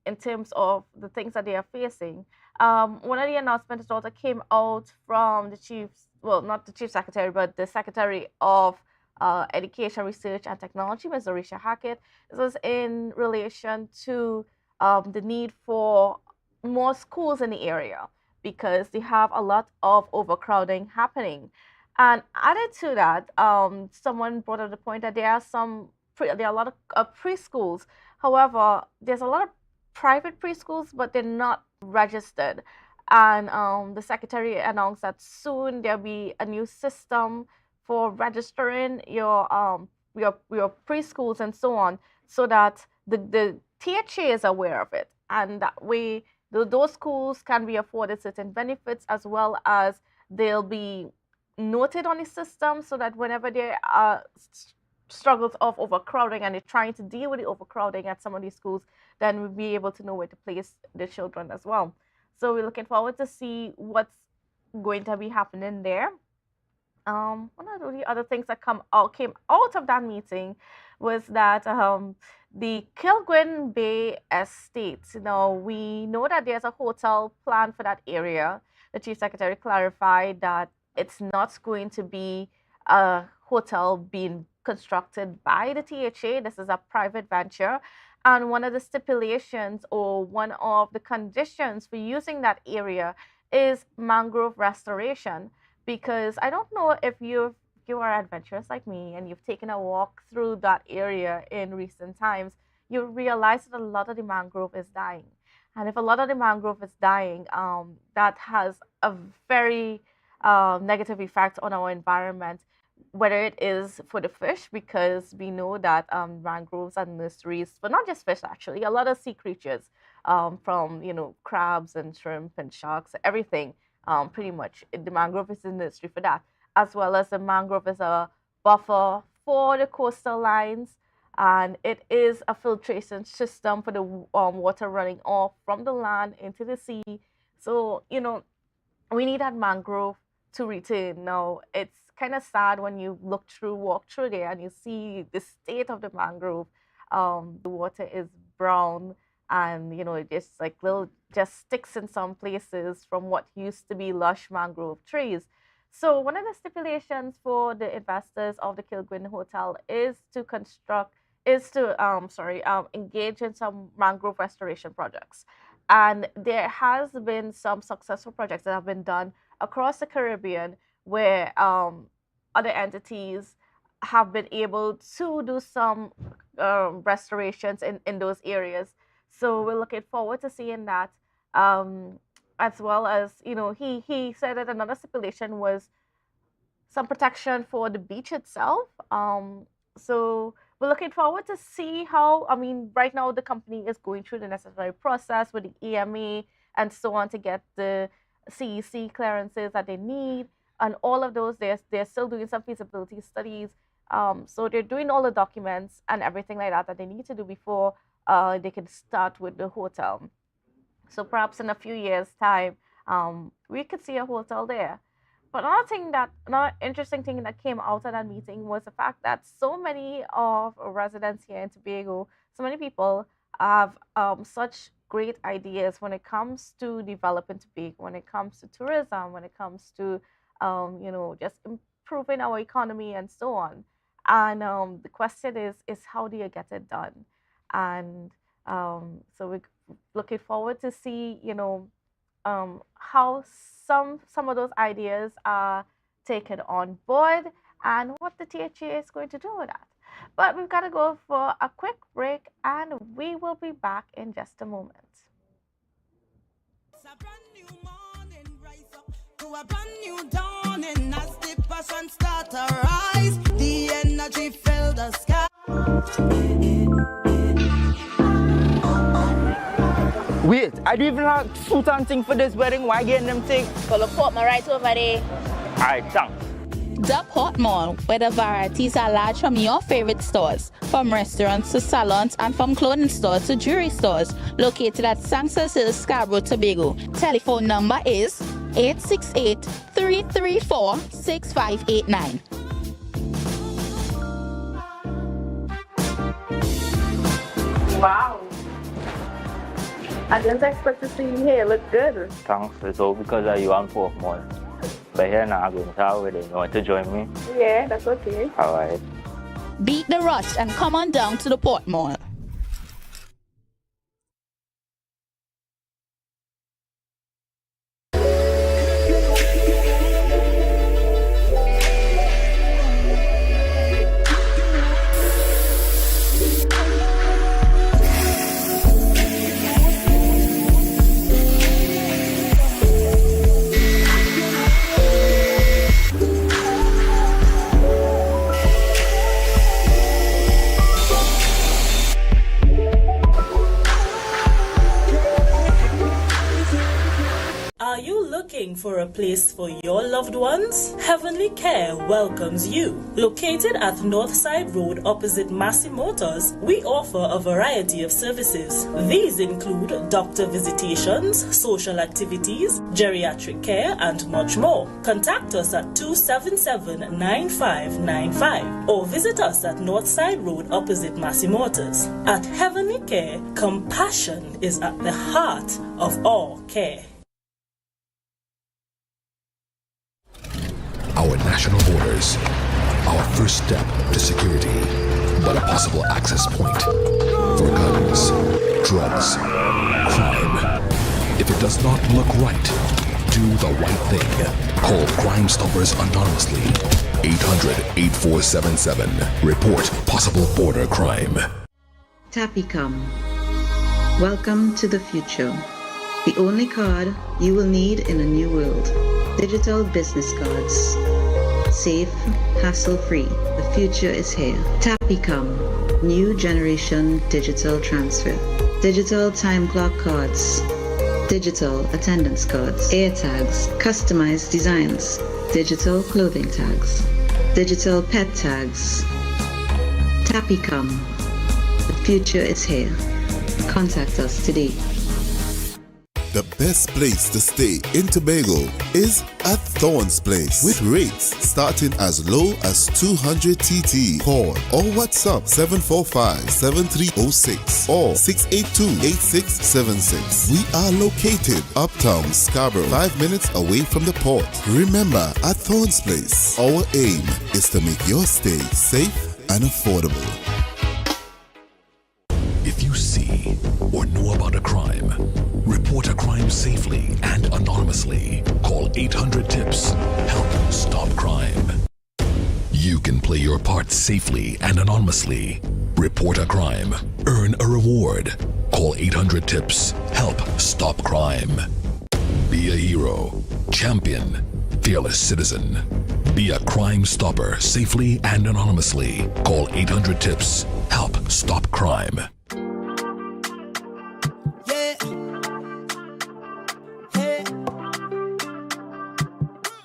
in terms of the things that they are facing. One of the announcements also came out from not the chief secretary, but the secretary of Education, Research and Technology, Ms. Dorisha Hackett. This was in relation to the need for more schools in the area because they have a lot of overcrowding happening. And added to that, someone brought up the point that there are a lot of preschools. However, there's a lot of private preschools, but they're not registered. And the secretary announced that soon there'll be a new system for registering your preschools and so on, so that the THA is aware of it, and that way those schools can be afforded certain benefits, as well as they'll be noted on the system, so that whenever there are struggles of overcrowding and they're trying to deal with the overcrowding at some of these schools, then we'll be able to know where to place the children as well. So we're looking forward to see what's going to be happening there. One of the other things that came out of that meeting was that the Kilgwin Bay Estate. Now, we know that there's a hotel plan for that area. The chief secretary clarified that it's not going to be a hotel being constructed by the THA. This is a private venture. And one of the stipulations or one of the conditions for using that area is mangrove restoration. Because I don't know if you are adventurous like me and you've taken a walk through that area in recent times, you realize that a lot of the mangrove is dying. And if a lot of the mangrove is dying, that has a very negative effect on our environment, whether it is for the fish, because we know that mangroves are nurseries for not just fish, actually, a lot of sea creatures, from, crabs and shrimp and sharks, everything, pretty much. The mangrove is a nursery for that, as well as the mangrove is a buffer for the coastal lines, and it is a filtration system for the water running off from the land into the sea. So, we need that mangrove to retain. Now, it's kind of sad when you walk through there and you see the state of the mangrove. The water is brown, and it just like just sticks in some places from what used to be lush mangrove trees. So one of the stipulations for the investors of the Kilgwin Hotel is to engage in some mangrove restoration projects. And there has been some successful projects that have been done across the Caribbean where other entities have been able to do some restorations in those areas. So we're looking forward to seeing that. As well as, he said that another stipulation was some protection for the beach itself. So we're looking forward to see how, right now the company is going through the necessary process with the EMA and so on to get the CEC clearances that they need. And all of those, they're still doing some feasibility studies. So they're doing all the documents and everything like that they need to do before they can start with the hotel. So perhaps in a few years' time, we could see a hotel there. But another interesting thing that came out of that meeting was the fact that so many of residents here in Tobago, so many people have such great ideas when it comes to developing Tobago, when it comes to tourism, when it comes to just improving our economy and so on. And the question is how do you get it done? And so we're looking forward to see, how some of those ideas are taken on board and what the THA is going to do with that. But we've got to go for a quick break, and we will be back in just a moment. It's a brand new morning, rise up to a brand new dawning as the passion start to rise. The energy fill the sky. Wait, I don't even have suit and thing for this wedding. Why getting them thing? Well, look, put my right over there. Alright, thanks. The Port Mall, where the varieties are large from your favorite stores, from restaurants to salons and from clothing stores to jewelry stores, located at Sanctus Hill, Scarborough, Tobago. Telephone number is 868-334-6589. Wow. I didn't expect to see you here. Look good. Thanks. It's all because of you on Port Mall. But here now I'm going to out with it. You want to join me? Yeah, that's okay. Alright. Beat the rush and come on down to the Port Mall. For a place for your loved ones? Heavenly Care welcomes you. Located at Northside Road opposite Massey Motors, we offer a variety of services. These include doctor visitations, social activities, geriatric care, and much more. Contact us at 277-9595 or visit us at Northside Road opposite Massey Motors. At Heavenly Care, compassion is at the heart of all care. Our national borders, our first step to security, but a possible access point for guns. drugs, crime. If it does not look right, do the right thing. Call Crime Stoppers anonymously. 800-8477. Report possible border crime. Tapicom. Welcome to the future. The only card you will need in a new world. Digital business cards. Safe, hassle-free. The future is here. Tapicom. New generation digital transfer. Digital time clock cards. Digital attendance cards. Air tags. Customized designs. Digital clothing tags. Digital pet tags. Tapicom. The future is here. Contact us today. The best place to stay in Tobago is at Thorn's Place, with rates starting as low as 200 TT. Call or WhatsApp 745-7306 or 682-8676. We are located uptown Scarborough, 5 minutes away from the port. Remember, at Thorn's Place, our aim is to make your stay safe and affordable. If you see or know about a crime, report a crime safely and anonymously. Call 800-TIPS. Help stop crime. You can play your part safely and anonymously. Report a crime. Earn a reward. Call 800-TIPS. Help stop crime. Be a hero. Champion. Fearless citizen. Be a crime stopper safely and anonymously. Call 800-TIPS. Help stop crime.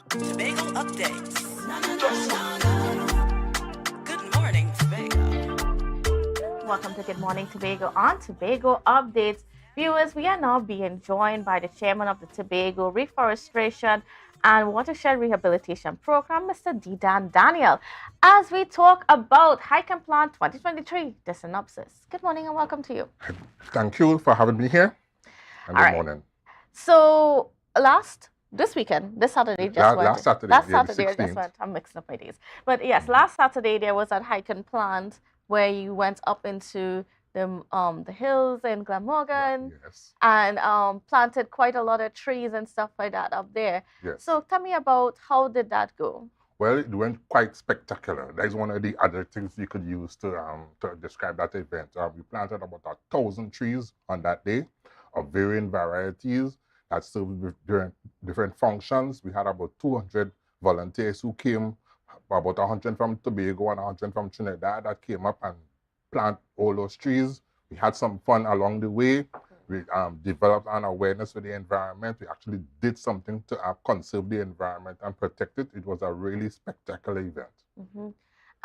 Tobago updates. Good morning, Tobago. Welcome to Good Morning Tobago on Tobago Updates. Viewers, we are now being joined by the chairman of the Tobago Reforestation and Watershed Rehabilitation Program, Mr. D. Daniel, as we talk about Hike and Plant 2023, the synopsis. Good morning and welcome to you. Thank you for having me here. And good morning. So, this weekend, this Saturday just went. Last Saturday, I the just 16th. went. I'm mixing up my days. But yes, last Saturday there was a Hike and Plant where you went up into the hills in Glamorgan and planted quite a lot of trees and stuff like that up there. Yes. So tell me about how did that go? Well, it went quite spectacular. That is one of the other things you could use to describe that event. We planted about 1,000 trees on that day of varying varieties that served different functions. We had about 200 volunteers who came, about 100 from Tobago and 100 from Trinidad that came up and plant all those trees. We had some fun along the way. We developed an awareness for the environment. We actually did something to conserve the environment and protect it. It was a really spectacular event. Mm-hmm.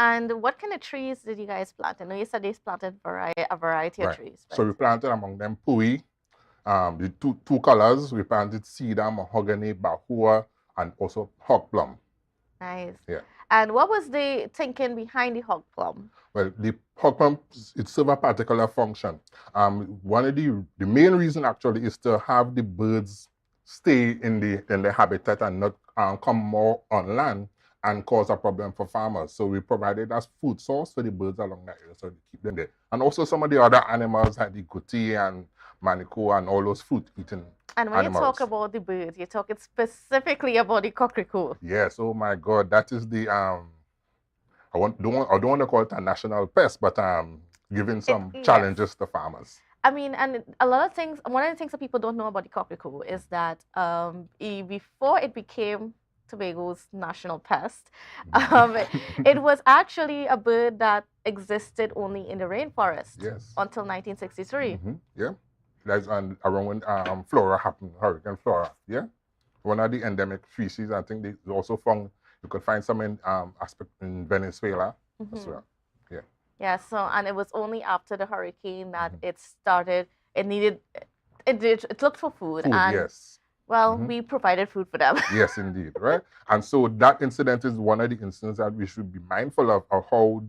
And what kind of trees did you guys plant? I know you said you planted a variety of trees. Right? So we planted among them pui, the two colors. We planted cedar, mahogany, bahua, and also hog plum. Nice. Yeah. And what was the thinking behind the hog plum? Well, the hog plum, it serves a particular function. One of the main reason actually is to have the birds stay in the habitat and not come more on land and cause a problem for farmers. So we provided as food source for the birds along that area, so they keep them there. And also some of the other animals like the guti and manico and all those fruit-eating And when animals. you talk about the birds, you're talking specifically about the cockatoo. Yes, oh my God, that is the I don't want to call it a national pest, but giving some challenges to farmers. I mean, and a lot of things. One of the things that people don't know about the cockatoo is that before it became Tobago's national pest, it was actually a bird that existed only in the rainforest until 1963. Mm-hmm. Yeah. That's around when Flora happened, Hurricane Flora. Yeah, one of the endemic species. I think they also found you could find some in Venezuela as well. Yeah. Yeah. So and it was only after the hurricane that it started. It looked for food. And, yes. Well, we provided food for them. Yes, indeed. Right. And so that incident is one of the incidents that we should be mindful of how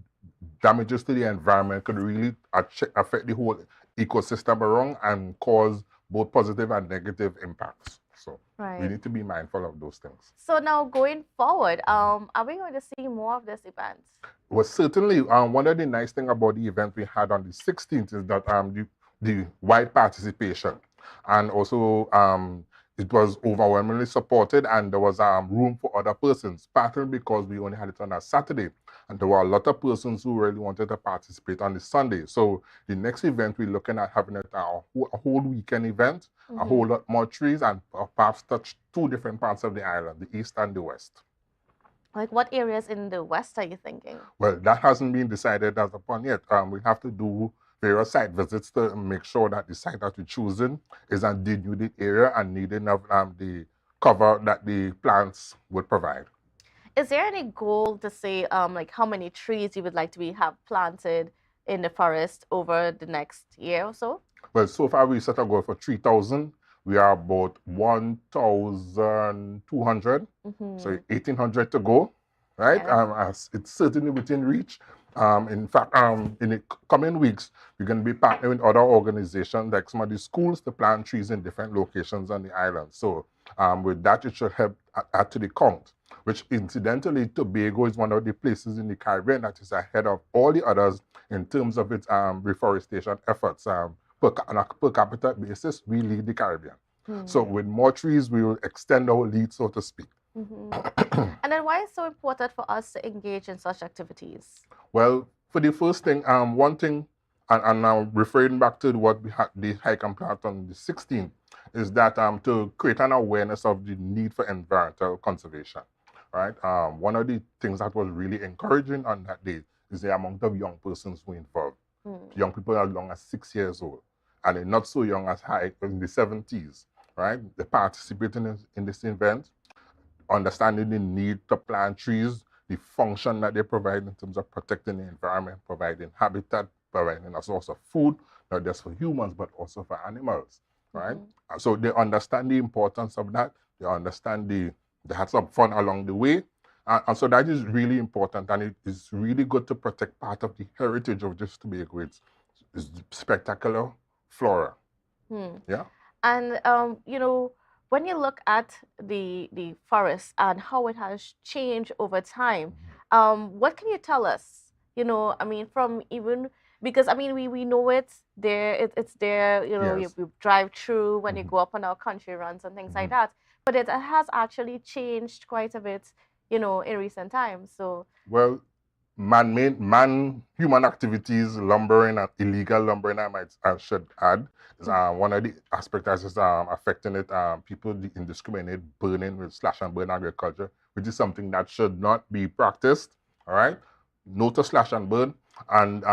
damages to the environment could really affect the whole ecosystem around and cause both positive and negative impacts. So we need to be mindful of those things. So now going forward, are we going to see more of this event? Well, certainly. One of the nice things about the event we had on the 16th is that the wide participation. And also, it was overwhelmingly supported, and there was room for other persons, partly because we only had it on a Saturday. And there were a lot of persons who really wanted to participate on the Sunday. So the next event, we're looking at having it a whole weekend event, a whole lot more trees, and perhaps touch 2 different parts of the island, the east and the west. Like, what areas in the west are you thinking? Well, that hasn't been decided as upon yet. We have to do various site visits to make sure that the site that we're choosing is a denuded area and needing of the cover that the plants would provide. Is there any goal to say, like, how many trees you would like to have planted in the forest over the next year or so? Well, so far we set a goal for 3,000. We are about 1,200, so 1,800 to go, right? As it's certainly within reach. In fact, in the coming weeks, we're going to be partnering with other organizations, like some of the schools, to plant trees in different locations on the island. So with that, it should help add to the count, which incidentally, Tobago is one of the places in the Caribbean that is ahead of all the others in terms of its reforestation efforts. On a per capita basis, we lead the Caribbean. So with more trees, we will extend our lead, so to speak. And then why is it so important for us to engage in such activities? Well, for the first thing, one thing, and now referring back to what we had the hike and plant on the 16th, is that to create an awareness of the need for environmental conservation, right? One of the things that was really encouraging on that day is the amount of young persons who were involved. Young people as young as 6 years old, and they're not so young as high in the 70s, right? They participating in this event, understanding the need to plant trees, the function that they provide in terms of protecting the environment, providing habitat, providing a source of food, not just for humans, but also for animals, right? So they understand the importance of that. They understand they had some fun along the way. And so that is really important, and it is really good to protect part of the heritage of just Tobago. It's spectacular flora. Yeah. And, you know, when you look at the forest and how it has changed over time, what can you tell us? You know, I mean, from even, because, I mean, we know it's there, it's there, you know, Yes. you drive through when you go up on our country runs and things like that. But it has actually changed quite a bit, you know, in recent times. So, Well, human activities, lumbering and illegal lumbering, I should add, is one of the aspects that is affecting it. People, the indiscriminate burning with slash and burn agriculture, which is something that should not be practiced. All right, no to slash and burn, and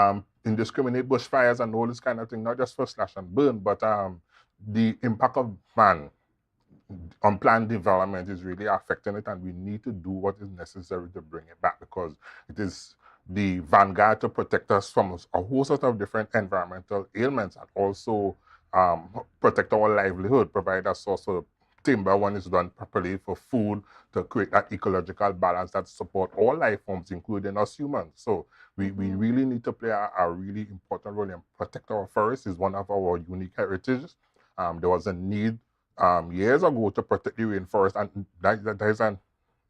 indiscriminate bushfires and all this kind of thing. Not just for slash and burn, but the impact of man unplanned development is really affecting it, and we need to do what is necessary to bring it back, because it is the vanguard to protect us from a whole sort of different environmental ailments, and also protect our livelihood, provide a source of timber when it's done properly for food, to create that ecological balance that support all life forms, including us humans. So we really need to play a really important role in protect our forests. Is one of our unique heritages. There was a need years ago to protect the rainforest, and that is a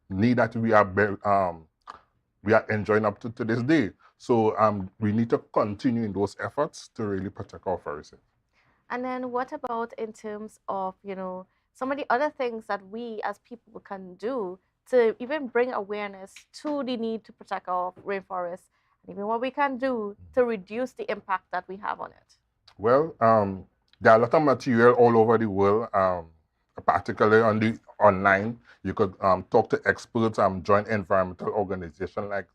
need that we are enjoying up to this day. So we need to continue in those efforts to really protect our forests. and then what about in terms of, you know, some of the other things that we as people can do to even bring awareness to the need to protect our rainforest, and even what we can do to reduce the impact that we have on it? Well, there are a lot of material all over the world, particularly on the online. You could talk to experts, join environmental organizations like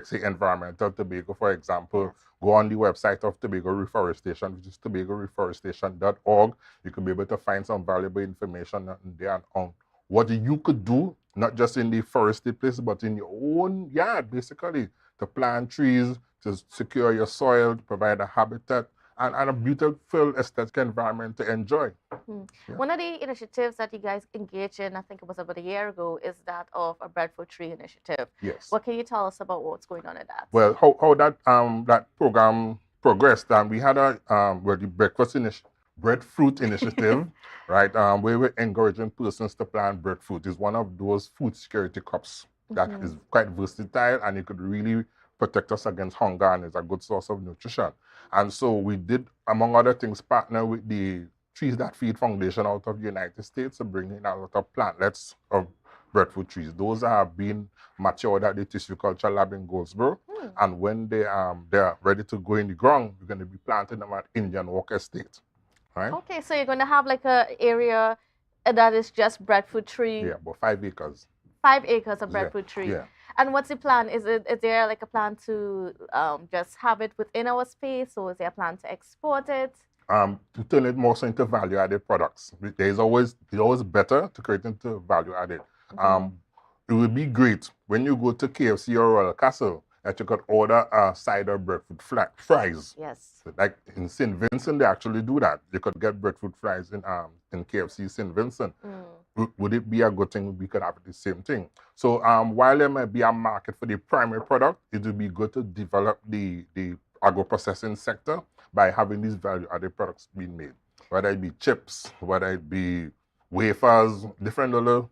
say Environmental Tobago, for example. Go on the website of Tobago Reforestation, which is tobagoreforestation.org. You could be able to find some valuable information there on what you could do, not just in the forested place, but in your own yard, basically, to plant trees, to secure your soil, to provide a habitat, and a beautiful aesthetic environment to enjoy. One of the initiatives that you guys engaged in, I think it was about a year ago, is that of a Breadfruit Tree initiative. Yes. What can you tell us about what's going on in that? Well, how that program progressed, we had the breadfruit initiative, right? Where we're encouraging persons to plant breadfruit. Is one of those food security crops that is quite versatile, and it could really protect us against hunger and is a good source of nutrition. And so we did, among other things, partner with the Trees That Feed Foundation out of the United States to bring in a lot of plantlets of breadfruit trees. Those have been matured at the tissue culture lab in Goldsboro. And when they're ready to go in the ground, we're going to be planting them at Indian Walk Estate. Right? Okay, so you're going to have like an area that is just breadfruit tree. Yeah, about 5 acres. 5 acres of breadfruit tree. Yeah. And what's the plan? Is there like a plan to just have it within our space, or is there a plan to export it? To turn it more so into value-added products. It's always better to create into value-added. It would be great when you go to KFC or Royal Castle that you could order a side of breadfruit fries. Yes. Like in St. Vincent, they actually do that. You could get breadfruit fries in KFC St. Vincent. Would it be a good thing we could have the same thing? So while there might be a market for the primary product, it would be good to develop the agro-processing sector by having these value-added products being made. Whether it be chips, whether it be wafers, different little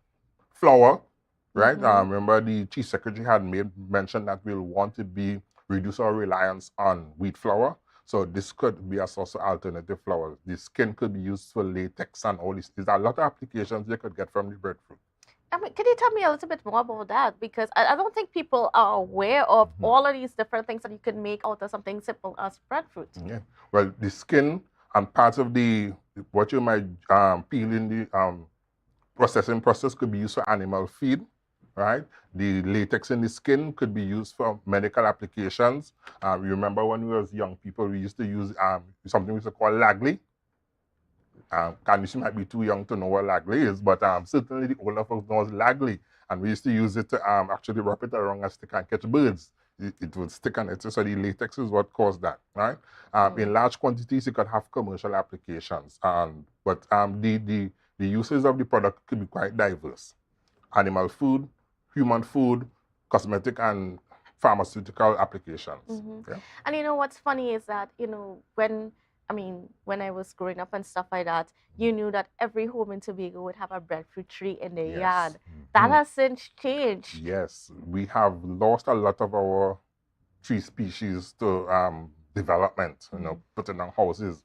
flour, right? Remember the Chief Secretary had mentioned that we'll want to reduce our reliance on wheat flour. So this could be a source of alternative flour. The skin could be used for latex and all this. There's a lot of applications you could get from the breadfruit. I mean, can you tell me a little bit more about that? Because I don't think people are aware of all of these different things that you can make out of something simple as breadfruit. Yeah. Well, the skin and parts of what you might peel in the processing process could be used for animal feed. Right? The latex in the skin could be used for medical applications. You remember when we was young people, we used to use something we used to call lagly. Candice might be too young to know what lagly is, but certainly the older folks know lagly. And we used to use it to actually wrap it around a stick and catch birds. It would stick on it. So the latex is what caused that, right? In large quantities, you could have commercial applications. But the uses of the product could be quite diverse. Animal food, human food, cosmetic and pharmaceutical applications. Yeah? And you know what's funny is that, when I was growing up and stuff like that, you knew that every home in Tobago would have a breadfruit tree in their yard. That has since changed. Yes, we have lost a lot of our tree species to development, putting on houses.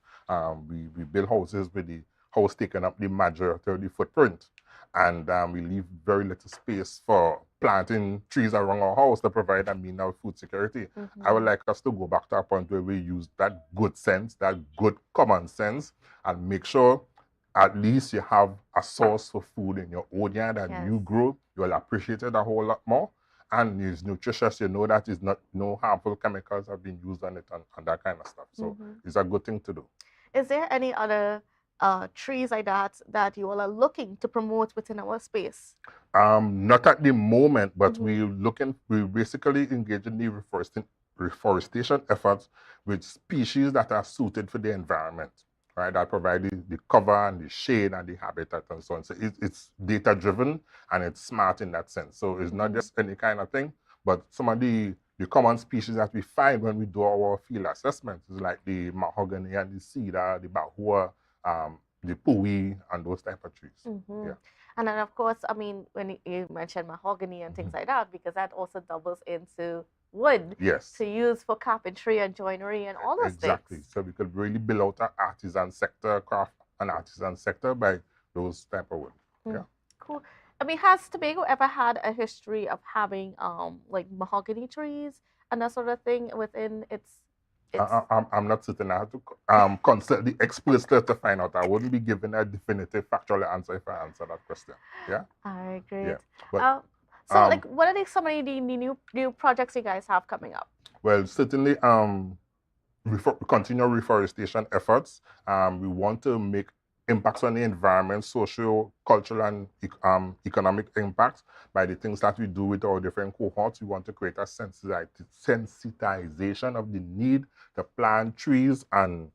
We build houses with the house taking up the majority of the footprint. And we leave very little space for planting trees around our house to provide a mean of food security. I would like us to go back to a point where we use that good sense, that good common sense, and make sure at least you have a source for food in your own yard that you grow. You'll appreciate it a whole lot more. And it's nutritious, you know that no harmful chemicals have been used on it and that kind of stuff. So it's a good thing to do. Is there any other trees like that you all are looking to promote within our space? Not at the moment, but we basically engage in the reforestation efforts with species that are suited for the environment, right? That provide the cover and the shade and the habitat and so on. So it's data driven and it's smart in that sense. So it's not just any kind of thing, but some of the common species that we find when we do our field assessments is like the mahogany and the cedar, the bahua, the pui and those type of trees. Yeah. And then of course, when you mentioned mahogany and things like that, because that also doubles into wood to use for carpentry and joinery and all those things. So we could really build out an artisan sector, craft and artisan sector by those type of wood. Yeah. Cool. Has Tobago ever had a history of having like mahogany trees and that sort of thing within its I'm not certain. I have to consult the experts to find out. I wouldn't be giving a definitive factual answer if I answer that question. Yeah? All right, great. Yeah. But, what are some of the new projects you guys have coming up? Well, certainly continue reforestation efforts. We want to make impacts on the environment, social, cultural, and economic impacts by the things that we do with our different cohorts. We want to create a sensitization of the need to plant trees and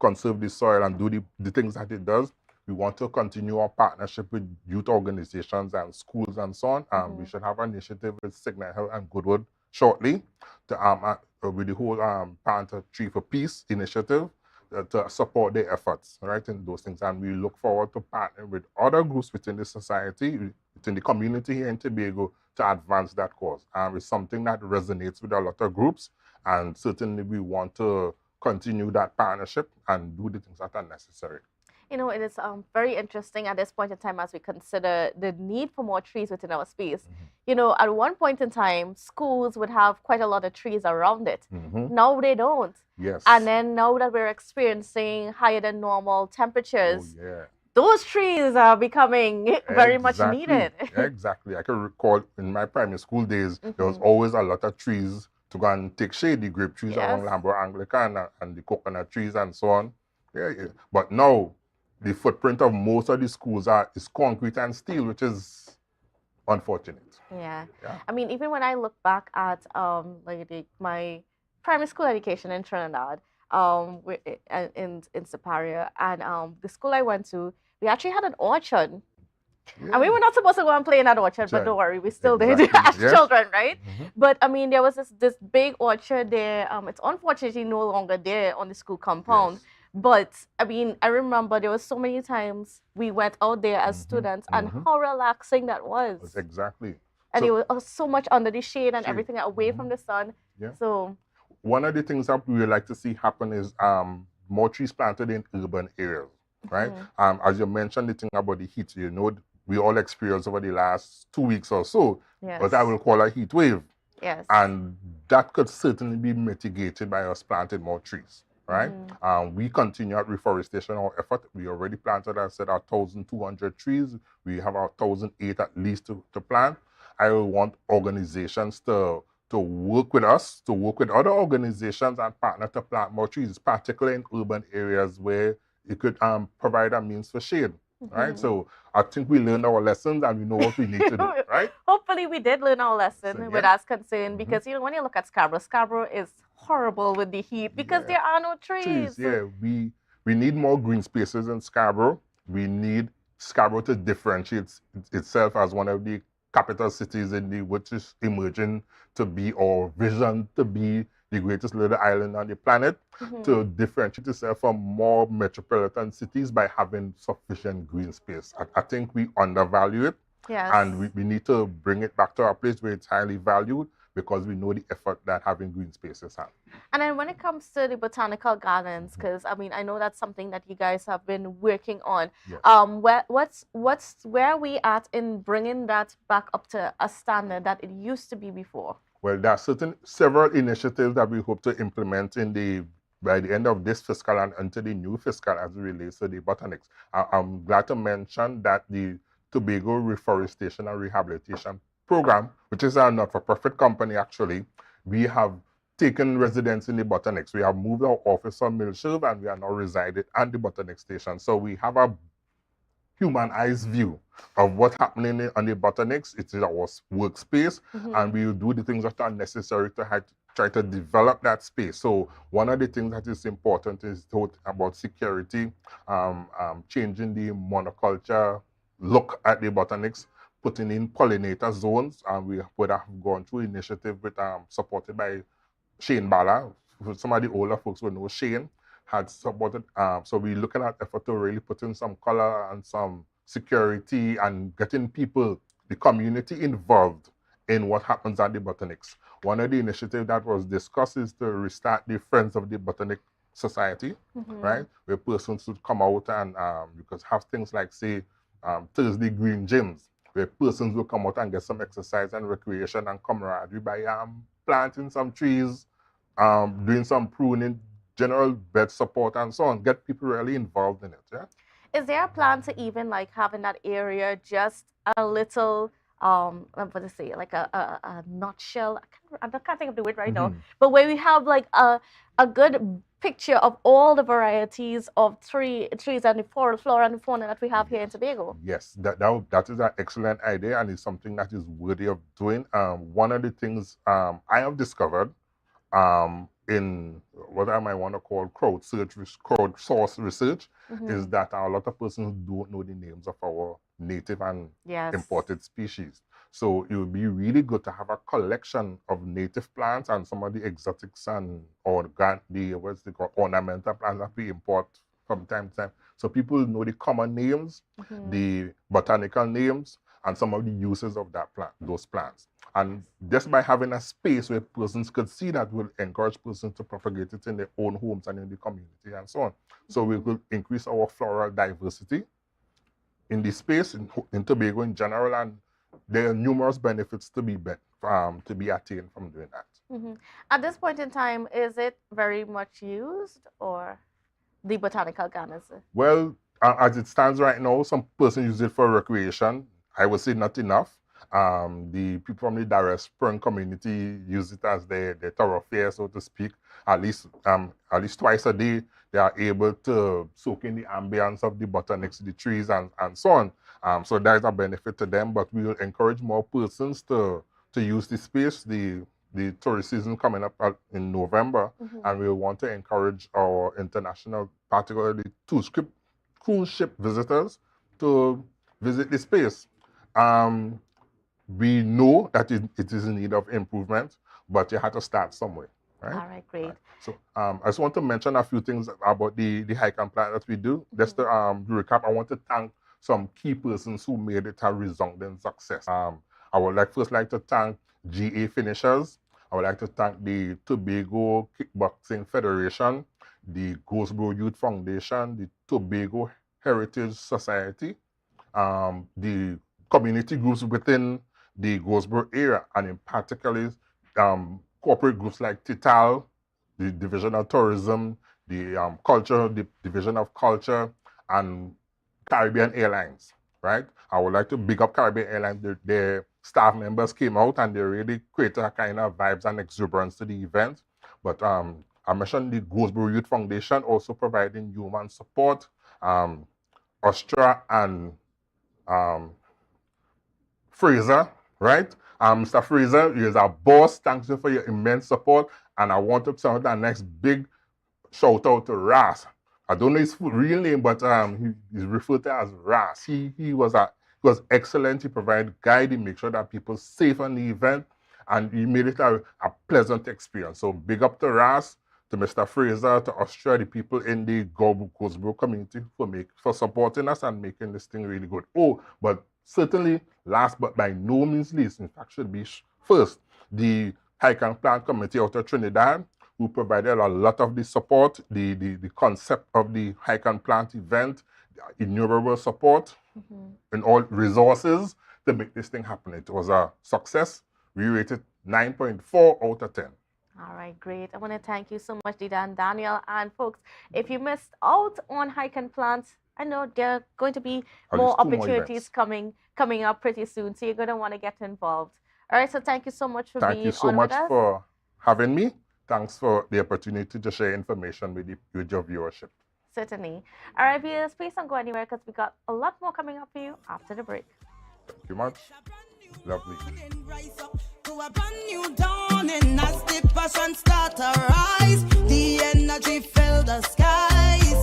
conserve the soil and do the things that it does. We want to continue our partnership with youth organizations and schools and so on. We should have an initiative with Signal Hill and Goodwood shortly to, with the whole Plant a Tree for Peace initiative to support their efforts, right, in those things. And we look forward to partnering with other groups within the society, within the community here in Tobago, to advance that cause. It's something that resonates with a lot of groups, and certainly we want to continue that partnership and do the things that are necessary. You know, it is very interesting at this point in time as we consider the need for more trees within our space. You know, at one point in time, schools would have quite a lot of trees around it. Now they don't. Yes. And then now that we're experiencing higher than normal temperatures, Yeah. those trees are becoming very much Exactly. needed. Exactly. I can recall in my primary school days, there was always a lot of trees to go and take shade, the grape trees along Lambert Anglican and the coconut trees and so on. Yeah. But now, the footprint of most of the schools is concrete and steel, which is unfortunate. Yeah. I mean, even when I look back at my primary school education in Trinidad, in Siparia, and the school I went to, we actually had an orchard. And we were not supposed to go and play in that orchard, but don't worry, we still did as children, right? But I mean, there was this big orchard there. It's unfortunately no longer there on the school compound. But I mean, I remember there was so many times we went out there as students, and how relaxing that was. Exactly. And it was so much under the shade and everything away from the sun. So one of the things that we would like to see happen is more trees planted in urban areas, right? As you mentioned, the thing about the heat, you know, we all experienced over the last 2 weeks or so, what I will call a heat wave. And that could certainly be mitigated by us planting more trees. Right? We continue at reforestation our effort. We already planted, I said, 1,200 trees. We have 1,008 at least to plant. I want organizations to work with us, to work with other organizations and partner to plant more trees, particularly in urban areas where it could provide a means for shade. Right? So I think we learned our lessons and we know what we need to do, right? Hopefully we did learn our lesson with us concerned, because you know, when you look at Scarborough is horrible with the heat because there are no trees. Yeah, we need more green spaces in Scarborough. We need Scarborough to differentiate itself as one of the capital cities in the which is emerging to be, or vision to be, the greatest little island on the planet, to differentiate itself from more metropolitan cities by having sufficient green space. I think we undervalue it, and we need to bring it back to a place where it's highly valued, because we know the effort that having green spaces have. And then when it comes to the botanical gardens, because I mean, I know that's something that you guys have been working on. Where are we at in bringing that back up to a standard that it used to be before? Well, there are several initiatives that we hope to implement by the end of this fiscal and into the new fiscal as it relates to the botanics. I'm glad to mention that the Tobago Reforestation and Rehabilitation Program, which is a not-for-profit company actually, we have taken residence in the botanics. We have moved our office from Millshove and we are now residing at the botanic station. So we have a humanized view of what's happening on the botanics. It is our workspace, and we will do the things that are necessary to try to develop that space. So one of the things that is important is about security, changing the monoculture look at the botanics, putting in pollinator zones, and we would have gone through initiative with supported by Shane Bala. Some of the older folks will know Shane had supported. So we're looking at effort to really put in some color and some security and getting people, the community, involved in what happens at the botanics. One of the initiatives that was discussed is to restart the Friends of the Botanic Society, right? Where persons would come out and you could have things like, say, Thursday Green Gyms, where persons will come out and get some exercise and recreation and camaraderie by planting some trees, doing some pruning, general bed support and so on. Get people really involved in it. Yeah. Is there a plan to even like have in that area just a little what to say, like a nutshell? I can't think of the word right now, but where we have like a good picture of all the varieties of trees and the flora and fauna that we have here in Tobago. Yes, that is an excellent idea, and it's something that is worthy of doing. One of the things I have discovered in what I might want to call crowdsource research is that a lot of persons don't know the names of our native and imported species. So it would be really good to have a collection of native plants and some of the exotics and ornamental plants that we import from time to time. So people know the common names, the botanical names, and some of the uses of that plant, those plants. And just by having a space where persons could see that will encourage persons to propagate it in their own homes and in the community and so on. So we could increase our floral diversity in the space, in Tobago in general, and there are numerous benefits to be attained from doing that. Mm-hmm. At this point in time, is it very much used, or the botanical gardens? Well, as it stands right now, some persons use it for recreation. I would say not enough. The people from the Darrell Spring community use it as their thoroughfare, so to speak. At least twice a day, they are able to soak in the ambience of the botanics, the trees, and so on. So that is a benefit to them, but we will encourage more persons to use the space. The tourist season coming up in November, and we want to encourage our international, particularly cruise ship visitors, to visit the space. We know that it is in need of improvement, but you have to start somewhere. Right? All right, great. Right. So I just want to mention a few things about the hike and plant that we do. Just to recap, I want to thank some key persons who made it a resounding success. I would first like to thank GA Finishers. I would like to thank the Tobago Kickboxing Federation, the Goldsboro Youth Foundation, the Tobago Heritage Society, the community groups within the Goldsboro area, and in particular corporate groups like TITAL, the Division of Tourism, the Division of Culture, and Caribbean Airlines, right? I would like to big up Caribbean Airlines. Their staff members came out and they really created a kind of vibes and exuberance to the event. But I mentioned the Goldsboro Youth Foundation also providing human support. Ostra and Fraser, right? Mr. Fraser, you're our boss. Thank you for your immense support. And I want to send that next big shout out to Ras. I don't know his real name, but he's referred to as Ras. He was excellent. He provided guide. He made sure that people safe on the event, and he made it a pleasant experience. So big up to Ras, to Mr. Fraser, to Australia, the people in the Goldsboro community for supporting us and making this thing really good. Oh, but certainly last but by no means least, in fact should be first, the Hike and Plant Committee out of Trinidad, who provided a lot of the support, the concept of the Hike and Plant event, innumerable support, and all resources to make this thing happen. It was a success. We rated 9.4 out of 10. All right, great. I want to thank you so much, Dida and Daniel. And folks, if you missed out on Hike and Plant, I know there are going to be more opportunities coming up pretty soon, so you're going to want to get involved. All right, so thank you so much for being on with us. Thank you so much for having me. Thanks for the opportunity to share information with your viewership. Certainly. All right, viewers, please don't go anywhere because we got a lot more coming up for you after the break. Thank you much. Lovely. To a brand new dawning as the passion start to rise, the energy fill the skies.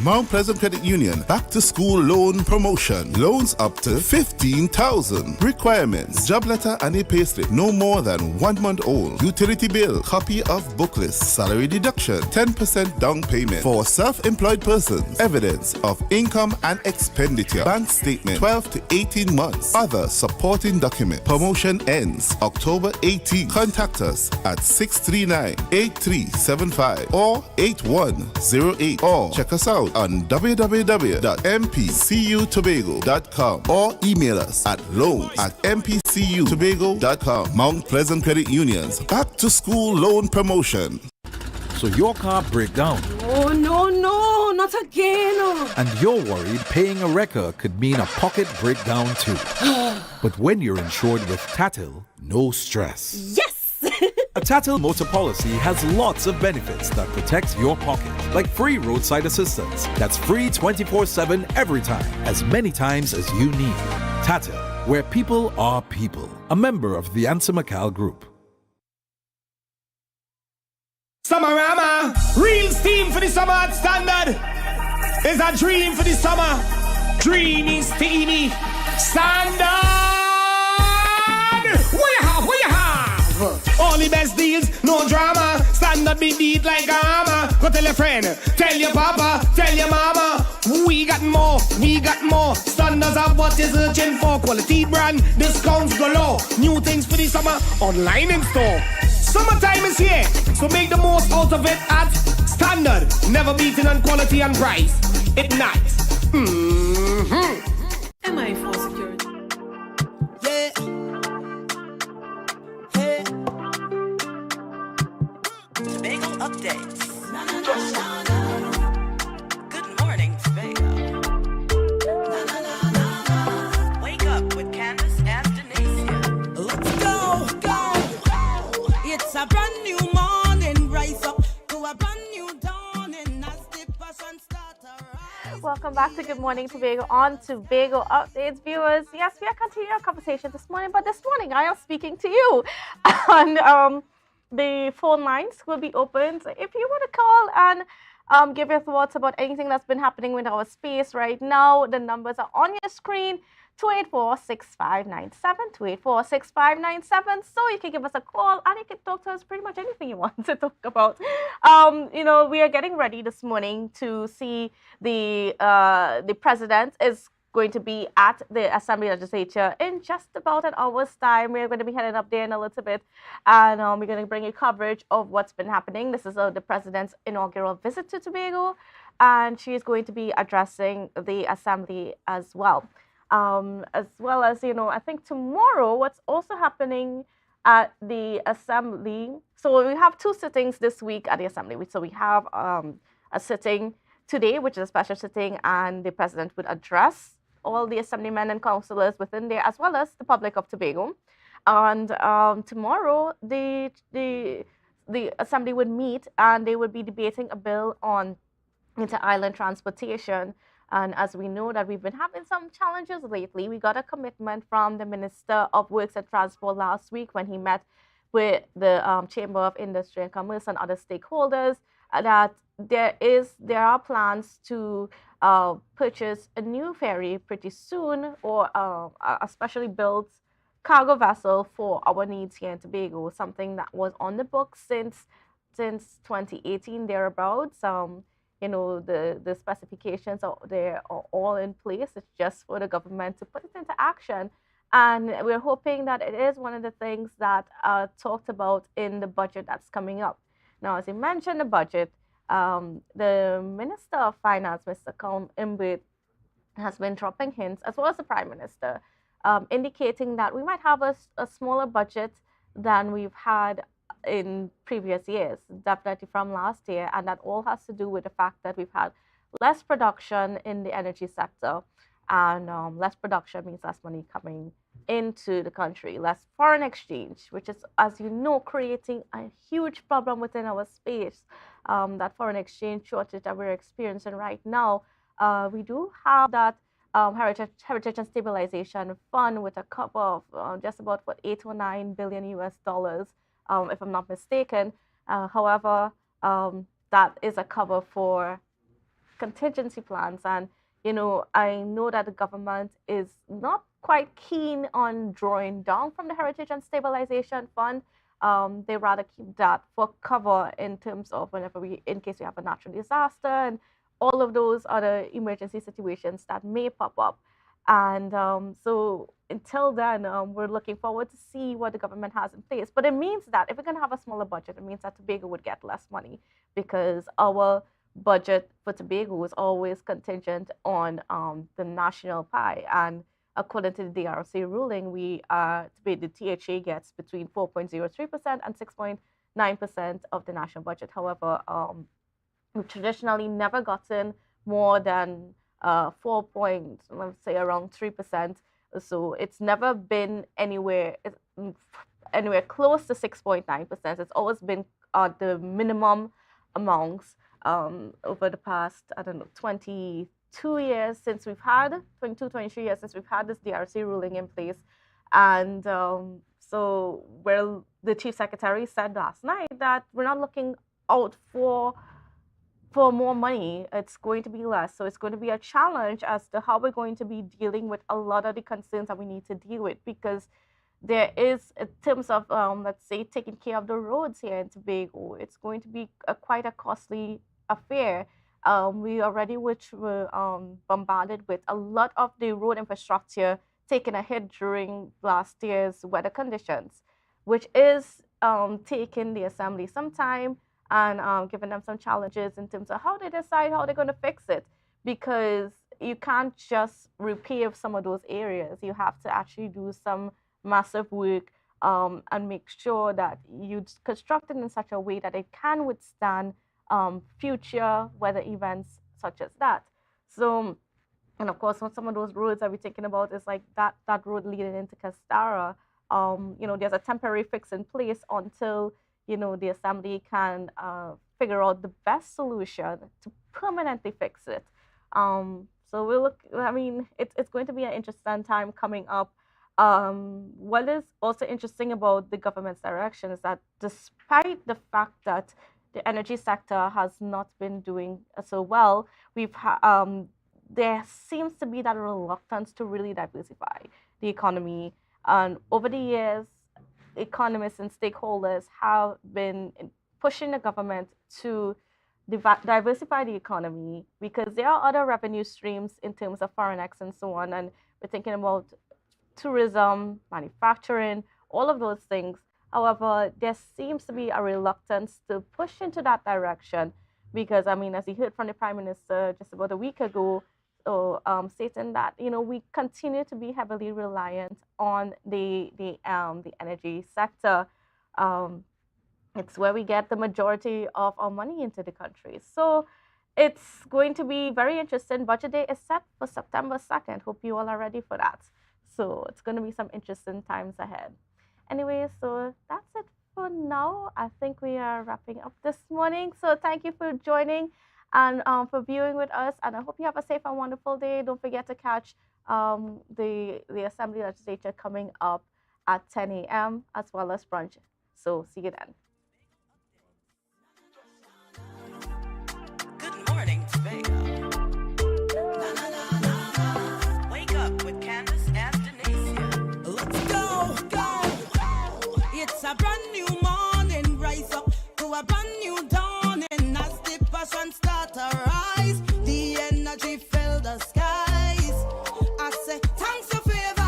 Mount Pleasant Credit Union Back to School Loan Promotion. Loans up to $15,000. Requirements: job letter and a payslip no more than 1 month old. Utility bill, copy of book list, salary deduction, 10% down payment. For self-employed persons, evidence of income and expenditure, bank statement, 12 to 18 months. Other supporting document. Promotion ends October 18. Contact us at 639-8375 or 8108 or check us out on www.mpcutobago.com or email us at loan@mpcutobago.com. Mount Pleasant Credit Union's Back to School Loan Promotion. So your car break down. Oh, no, not again. And you're worried paying a wrecker could mean a pocket breakdown too. But when you're insured with Tatil, no stress. Yes! A Tatil motor policy has lots of benefits that protect your pocket, like free roadside assistance. That's free 24/7 every time, as many times as you need. Tatil, where people are people. A member of the Ansa McCall Group. Summerama, real steam for the summer standard. It's a dream for the summer. Dreamy, steamy, standard. What you have? What you have? All the best deals, no drama. Standard be beat like a hammer. Go tell your friend, tell your papa, tell your mama. We got more, we got more. Standards are what you're searching for. Quality brand, discounts galore. New things for the summer, online in store. Summertime is here, so make the most out of it at Standard. Never beating on quality and price. Ignite. MI4 security. Yeah. Hey. Tobago updates. Good morning, Tobago. Wake up with Candace and Denise. Let's go, go. It's a brand new morning. Rise up to a brand new dawning as the passion starts to rise. Welcome back to Good Morning Tobago on Tobago Updates, viewers. Yes, we are continuing our conversation this morning, but this morning I am speaking to you. And the phone lines will be open. So if you want to call and give your thoughts about anything that's been happening with our space right now, the numbers are on your screen. 284-6597, 284-6597. So you can give us a call and you can talk to us pretty much anything you want to talk about. We are getting ready this morning to see the president is going to be at the Assembly Legislature in just about an hour's time. We're going to be heading up there in a little bit, and we're going to bring you coverage of what's been happening. This is the president's inaugural visit to Tobago, and she is going to be addressing the Assembly as well. As well as, I think tomorrow, what's also happening at the Assembly. So we have two sittings this week at the Assembly. So we have a sitting today, which is a special sitting, and the president would address all the assemblymen and councillors within there, as well as the public of Tobago. And tomorrow, the Assembly would meet, and they would be debating a bill on inter-island transportation. And as we know that we've been having some challenges lately, we got a commitment from the Minister of Works and Transport last week when he met with the Chamber of Industry and Commerce and other stakeholders that there are plans to purchase a new ferry pretty soon, or a specially built cargo vessel for our needs here in Tobago, something that was on the books since 2018 thereabouts. The specifications are all in place. It's just for the government to put it into action. And we're hoping that it is one of the things that are talked about in the budget that's coming up. Now, as you mentioned, the budget, the Minister of Finance, Mr. Colm Imbit, has been dropping hints, as well as the Prime Minister, indicating that we might have a smaller budget than we've had in previous years, definitely from last year, and that all has to do with the fact that we've had less production in the energy sector, and less production means less money coming into the country, less foreign exchange, which is, as you know, creating a huge problem within our space. That foreign exchange shortage that we're experiencing right now, we do have that Heritage and Stabilization Fund with a cover of just about $8 or $9 billion US, if I'm not mistaken. However, that is a cover for contingency plans. And, I know that the government is not quite keen on drawing down from the Heritage and Stabilization Fund. They rather keep that for cover in terms of in case we have a natural disaster and all of those other emergency situations that may pop up. And so until then, we're looking forward to see what the government has in place. But it means that if we're going to have a smaller budget, it means that Tobago would get less money, because our budget for Tobago is always contingent on the national pie. And according to the DRC ruling, the THA gets between 4.03% and 6.9% of the national budget. However, we've traditionally never gotten more than 4 points, let's say around 3%. So it's never been anywhere close to 6.9%. It's always been at the minimum amounts over the past, I don't know, 22 years since we've had, 22, 23 years since we've had this DRC ruling in place. And so, well, the chief secretary said last night that we're not looking out for more money. It's going to be less. So it's going to be a challenge as to how we're going to be dealing with a lot of the concerns that we need to deal with, because there is, in terms of, let's say, taking care of the roads here in Tobago, it's going to be quite a costly affair. We already were bombarded with a lot of the road infrastructure taking a hit during last year's weather conditions, which is taking the assembly some time and giving them some challenges in terms of how they decide how they're going to fix it, because you can't just repave some of those areas. You have to actually do some massive work and make sure that you construct it in such a way that it can withstand future weather events such as that. So, and of course, some of those roads that we're thinking about is like that road leading into Castara. There's a temporary fix in place until the assembly can figure out the best solution to permanently fix it. So we'll look. I mean, it's going to be an interesting time coming up. What is also interesting about the government's direction is that despite the fact that the energy sector has not been doing so well, there seems to be that reluctance to really diversify the economy. And over the years, economists and stakeholders have been pushing the government to diversify the economy, because there are other revenue streams in terms of foreign and so on. And we're thinking about tourism, manufacturing, all of those things. However, there seems to be a reluctance to push into that direction because, I mean, as you heard from the Prime Minister just about a week ago, stating that, we continue to be heavily reliant on the energy sector. It's where we get the majority of our money into the country. So it's going to be very interesting. Budget day is set for September 2nd. Hope you all are ready for that. So it's going to be some interesting times ahead. Anyway, so that's it for now. I think we are wrapping up this morning. So thank you for joining and for viewing with us. And I hope you have a safe and wonderful day. Don't forget to catch the Assembly Legislature coming up at 10 a.m. as well as brunch. So see you then.